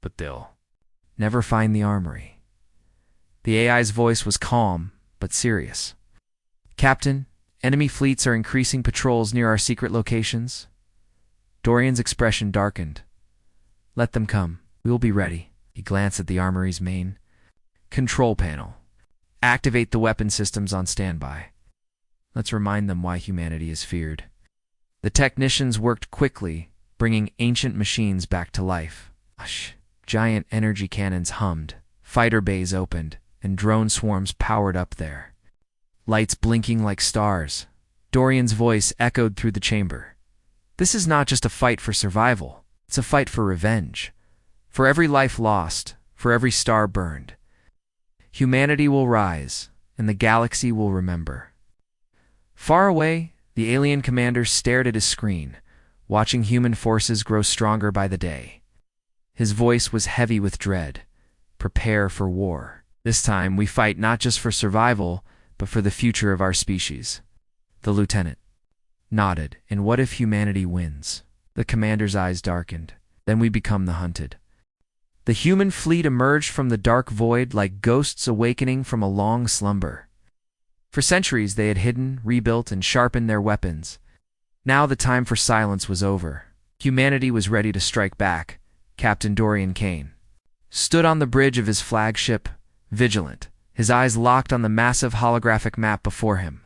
But they'll never find the armory. The AI's voice was calm, but serious. Captain, enemy fleets are increasing patrols near our secret locations. Dorian's expression darkened. Let them come. We will be ready. He glanced at the armory's main control panel. Activate the weapon systems on standby. Let's remind them why humanity is feared. The technicians worked quickly, bringing ancient machines back to life. Giant energy cannons hummed, fighter bays opened, and drone swarms powered up there. Lights blinking like stars. Dorian's voice echoed through the chamber. This is not just a fight for survival. It's a fight for revenge. For every life lost, for every star burned. Humanity will rise, and the galaxy will remember. Far away, the alien commander stared at his screen, watching human forces grow stronger by the day. His voice was heavy with dread. Prepare for war. This time, we fight not just for survival, but for the future of our species. The lieutenant nodded. And what if humanity wins? The commander's eyes darkened. Then we become the hunted. The human fleet emerged from the dark void like ghosts awakening from a long slumber. For centuries they had hidden, rebuilt, and sharpened their weapons. Now the time for silence was over. Humanity was ready to strike back. Captain Dorian Kane stood on the bridge of his flagship, vigilant, his eyes locked on the massive holographic map before him.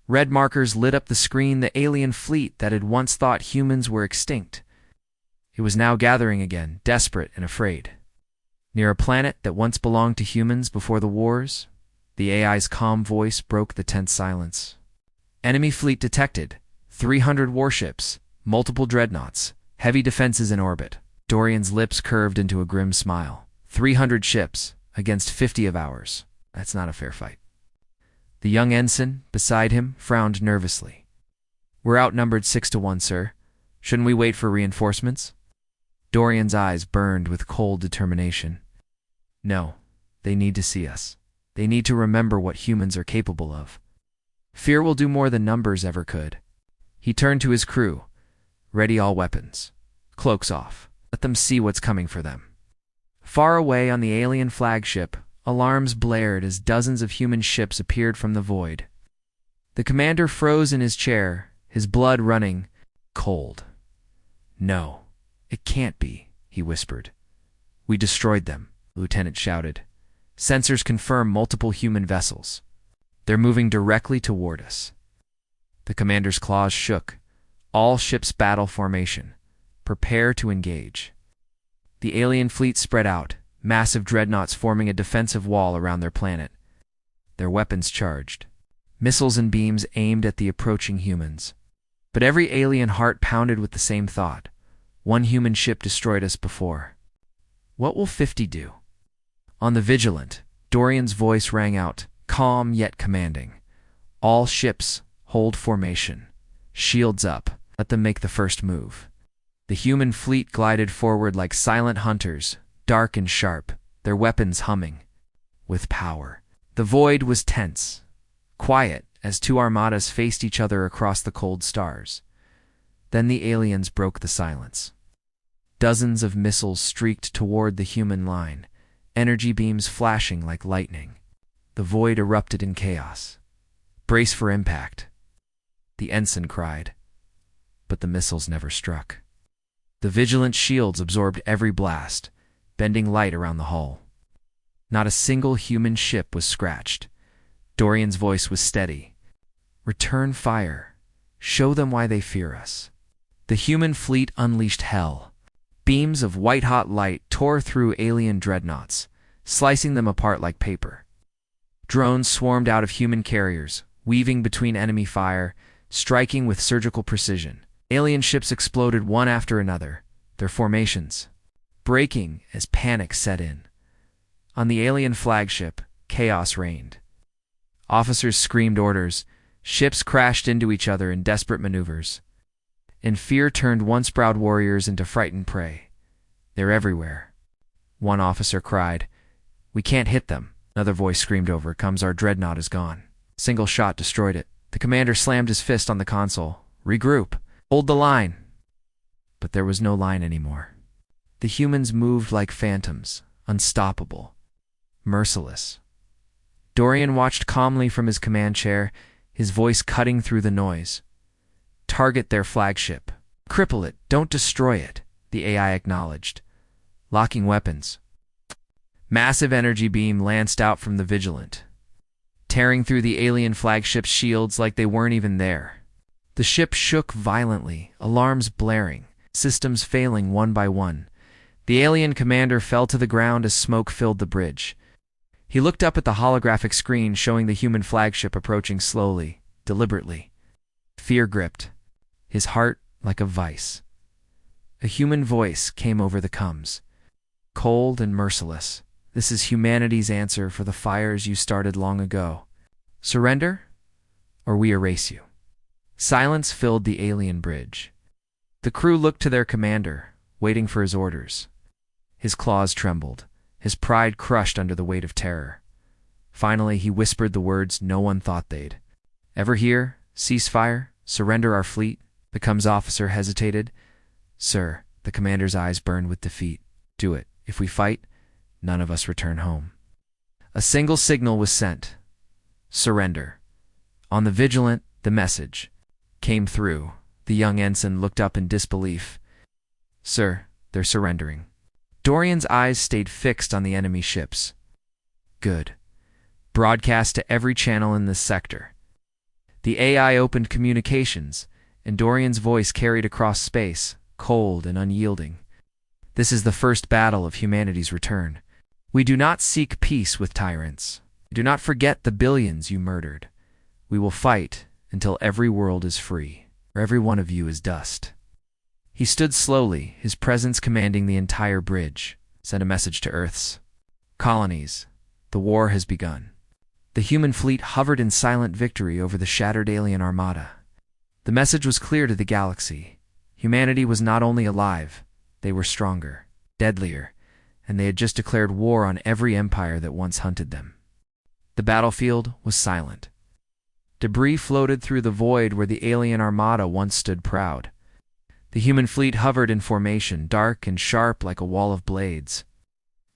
Red markers lit up the screen. The alien fleet that had once thought humans were extinct. It was now gathering again, desperate and afraid. Near a planet that once belonged to humans before the wars, the AI's calm voice broke the tense silence. Enemy fleet detected. 300 warships, multiple dreadnoughts, heavy defenses in orbit. Dorian's lips curved into a grim smile. 300 ships against 50 of ours. That's not a fair fight. The young ensign beside him frowned nervously. We're outnumbered 6-1, sir. Shouldn't we wait for reinforcements? Dorian's eyes burned with cold determination. No, they need to see us. They need to remember what humans are capable of. Fear will do more than numbers ever could. He turned to his crew. Ready all weapons. Cloaks off. Let them see what's coming for them. Far away on the alien flagship, alarms blared as dozens of human ships appeared from the void. The commander froze in his chair, his blood running cold. No, it can't be, he whispered. We destroyed them, the lieutenant shouted. Sensors confirm multiple human vessels. They're moving directly toward us. The commander's claws shook. All ships battle formation. Prepare to engage. The alien fleet spread out, massive dreadnoughts forming a defensive wall around their planet. Their weapons charged. Missiles and beams aimed at the approaching humans. But every alien heart pounded with the same thought. One human ship destroyed us before. What will 50 do? On the Vigilant, Dorian's voice rang out, calm yet commanding. All ships, hold formation. Shields up. Let them make the first move. The human fleet glided forward like silent hunters, dark and sharp, their weapons humming with power. The void was tense, quiet as two armadas faced each other across the cold stars. Then the aliens broke the silence. Dozens of missiles streaked toward the human line, energy beams flashing like lightning. The void erupted in chaos. Brace for impact. The ensign cried, but the missiles never struck. The vigilant shields absorbed every blast, bending light around the hull. Not a single human ship was scratched. Dorian's voice was steady. Return fire. Show them why they fear us. The human fleet unleashed hell. Beams of white-hot light tore through alien dreadnoughts, slicing them apart like paper. Drones swarmed out of human carriers, weaving between enemy fire, striking with surgical precision. Alien ships exploded one after another, their formations breaking as panic set in. On the alien flagship, chaos reigned. Officers screamed orders, ships crashed into each other in desperate maneuvers, and fear turned once proud warriors into frightened prey. They're everywhere. One officer cried, "We can't hit them." Another voice screamed over, "Comes our dreadnought is gone. Single shot destroyed it." The commander slammed his fist on the console. Regroup. Hold the line. But there was no line anymore. The humans moved like phantoms, unstoppable, merciless. Dorian watched calmly from his command chair, his voice cutting through the noise. Target their flagship. Cripple it, don't destroy it, the AI acknowledged. Locking weapons. Massive energy beam lanced out from the Vigilant, tearing through the alien flagship's shields like they weren't even there. The ship shook violently, alarms blaring, systems failing one by one. The alien commander fell to the ground as smoke filled the bridge. He looked up at the holographic screen showing the human flagship approaching slowly, deliberately. Fear gripped his heart like a vice. A human voice came over the comms, cold and merciless. This is humanity's answer for the fires you started long ago. Surrender, or we erase you. Silence filled the alien bridge. The crew looked to their commander, waiting for his orders. His claws trembled, his pride crushed under the weight of terror. Finally, he whispered the words no one thought they'd ever hear. Ceasefire, surrender our fleet. The comms officer hesitated. Sir, the commander's eyes burned with defeat. Do it. If we fight, none of us return home. A single signal was sent. Surrender. On the Vigilant, the message came through. The young ensign looked up in disbelief. Sir, they're surrendering. Dorian's eyes stayed fixed on the enemy ships. Good. Broadcast to every channel in this sector. The AI opened communications, and Dorian's voice carried across space, cold and unyielding. This is the first battle of humanity's return. We do not seek peace with tyrants. Do not forget the billions you murdered. We will fight until every world is free, or every one of you is dust. He stood slowly, his presence commanding the entire bridge, sent a message to Earth's colonies. The war has begun. The human fleet hovered in silent victory over the shattered alien armada. The message was clear to the galaxy. Humanity was not only alive, they were stronger, deadlier, and they had just declared war on every empire that once hunted them. The battlefield was silent. Debris floated through the void where the alien armada once stood proud. The human fleet hovered in formation, dark and sharp like a wall of blades.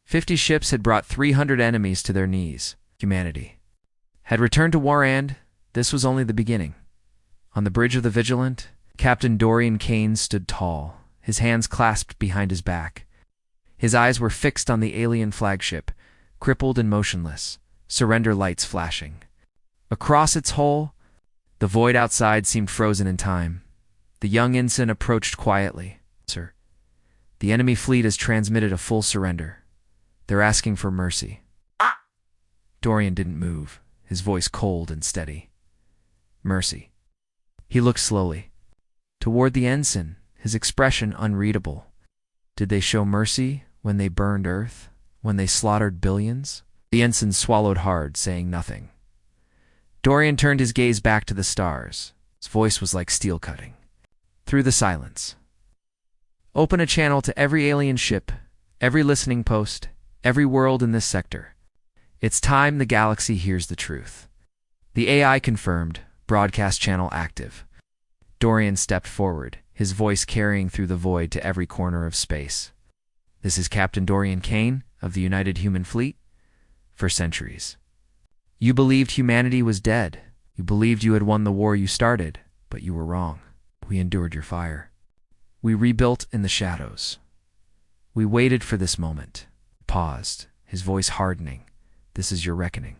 50 ships had brought 300 enemies to their knees. Humanity had returned to war, and this was only the beginning. On the bridge of the Vigilant, Captain Dorian Kane stood tall, his hands clasped behind his back. His eyes were fixed on the alien flagship, crippled and motionless, surrender lights flashing. Across its hull, the void outside seemed frozen in time. The young ensign approached quietly. Sir, the enemy fleet has transmitted a full surrender. They're asking for mercy. Dorian didn't move, his voice cold and steady. Mercy. He looked slowly toward the ensign, his expression unreadable. Did they show mercy when they burned Earth, when they slaughtered billions? The ensign swallowed hard, saying nothing. Dorian turned his gaze back to the stars. His voice was like steel cutting through the silence. Open a channel to every alien ship, every listening post, every world in this sector. It's time the galaxy hears the truth. The AI confirmed, broadcast channel active. Dorian stepped forward, his voice carrying through the void to every corner of space. This is Captain Dorian Kane of the United Human Fleet. For centuries, you believed humanity was dead. You believed you had won the war you started, but you were wrong. We endured your fire. We rebuilt in the shadows. We waited for this moment. Paused, his voice hardening. This is your reckoning.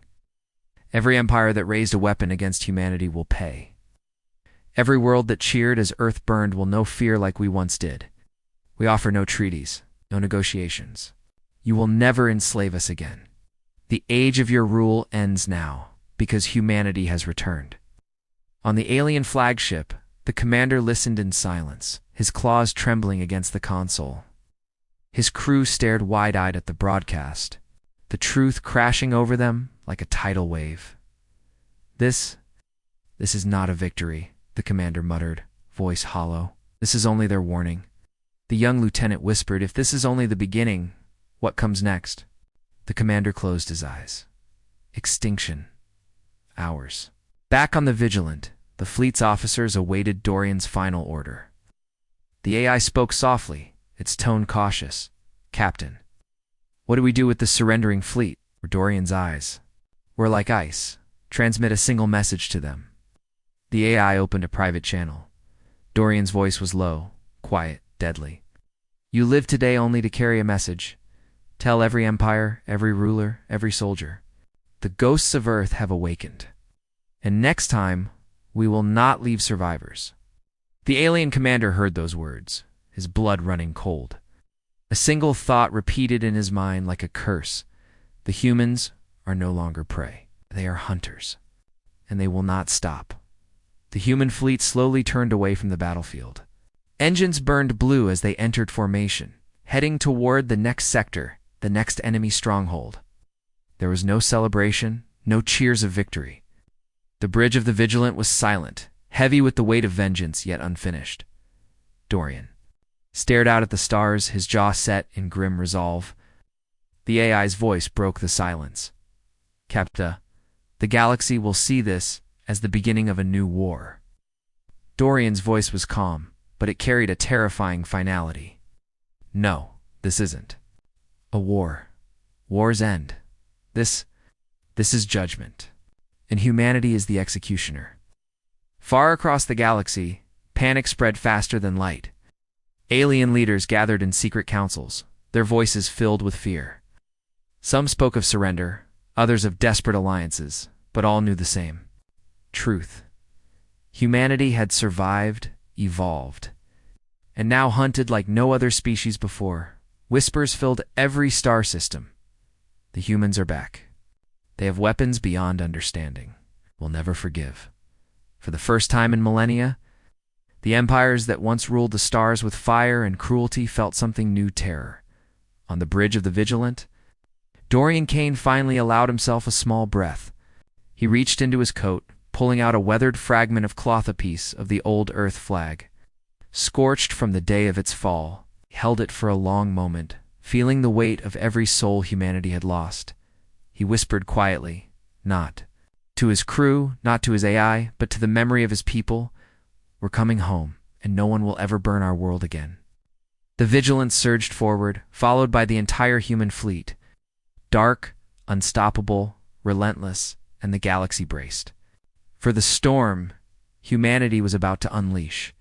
Every empire that raised a weapon against humanity will pay. Every world that cheered as Earth burned will know fear like we once did. We offer no treaties, no negotiations. You will never enslave us again. The age of your rule ends now, because humanity has returned. On the alien flagship, the commander listened in silence, his claws trembling against the console. His crew stared wide-eyed at the broadcast, the truth crashing over them like a tidal wave. This is not a victory, the commander muttered, voice hollow. This is only their warning. The young lieutenant whispered, if this is only the beginning, what comes next? The commander closed his eyes. Extinction. Ours. Back on the Vigilant, the fleet's officers awaited Dorian's final order. The AI spoke softly, its tone cautious. "Captain, what do we do with the surrendering fleet?" Dorian's eyes were like ice. "Transmit a single message to them." The AI opened a private channel. Dorian's voice was low, quiet, deadly. "You live today only to carry a message. Tell every empire, every ruler, every soldier. The ghosts of Earth have awakened. And next time, we will not leave survivors." The alien commander heard those words, his blood running cold. A single thought repeated in his mind like a curse. The humans are no longer prey. They are hunters, and they will not stop. The human fleet slowly turned away from the battlefield. Engines burned blue as they entered formation, heading toward the next sector, the next enemy stronghold. There was no celebration, no cheers of victory. The bridge of the Vigilant was silent, heavy with the weight of vengeance, yet unfinished. Dorian stared out at the stars, his jaw set in grim resolve. The AI's voice broke the silence. "Captain, the galaxy will see this as the beginning of a new war." Dorian's voice was calm, but it carried a terrifying finality. "No, this isn't a war. Wars end. This is judgment, and humanity is the executioner." Far across the galaxy, panic spread faster than light. Alien leaders gathered in secret councils, their voices filled with fear. Some spoke of surrender, others of desperate alliances, but all knew the same truth. Humanity had survived, evolved, and now hunted like no other species before. Whispers filled every star system. The humans are back. They have weapons beyond understanding. Will never forgive. For the first time in millennia, the empires that once ruled the stars with fire and cruelty felt something new: terror. On the bridge of the Vigilant, Dorian Kane finally allowed himself a small breath. He reached into his coat, pulling out a weathered fragment of cloth, a piece of the old Earth flag. Scorched from the day of its fall, he held it for a long moment, feeling the weight of every soul humanity had lost. He whispered quietly, not to his crew, not to his AI, but to the memory of his people, "We're coming home, and no one will ever burn our world again." The Vigilance surged forward, followed by the entire human fleet. Dark, unstoppable, relentless, and the galaxy braced. For the storm humanity was about to unleash.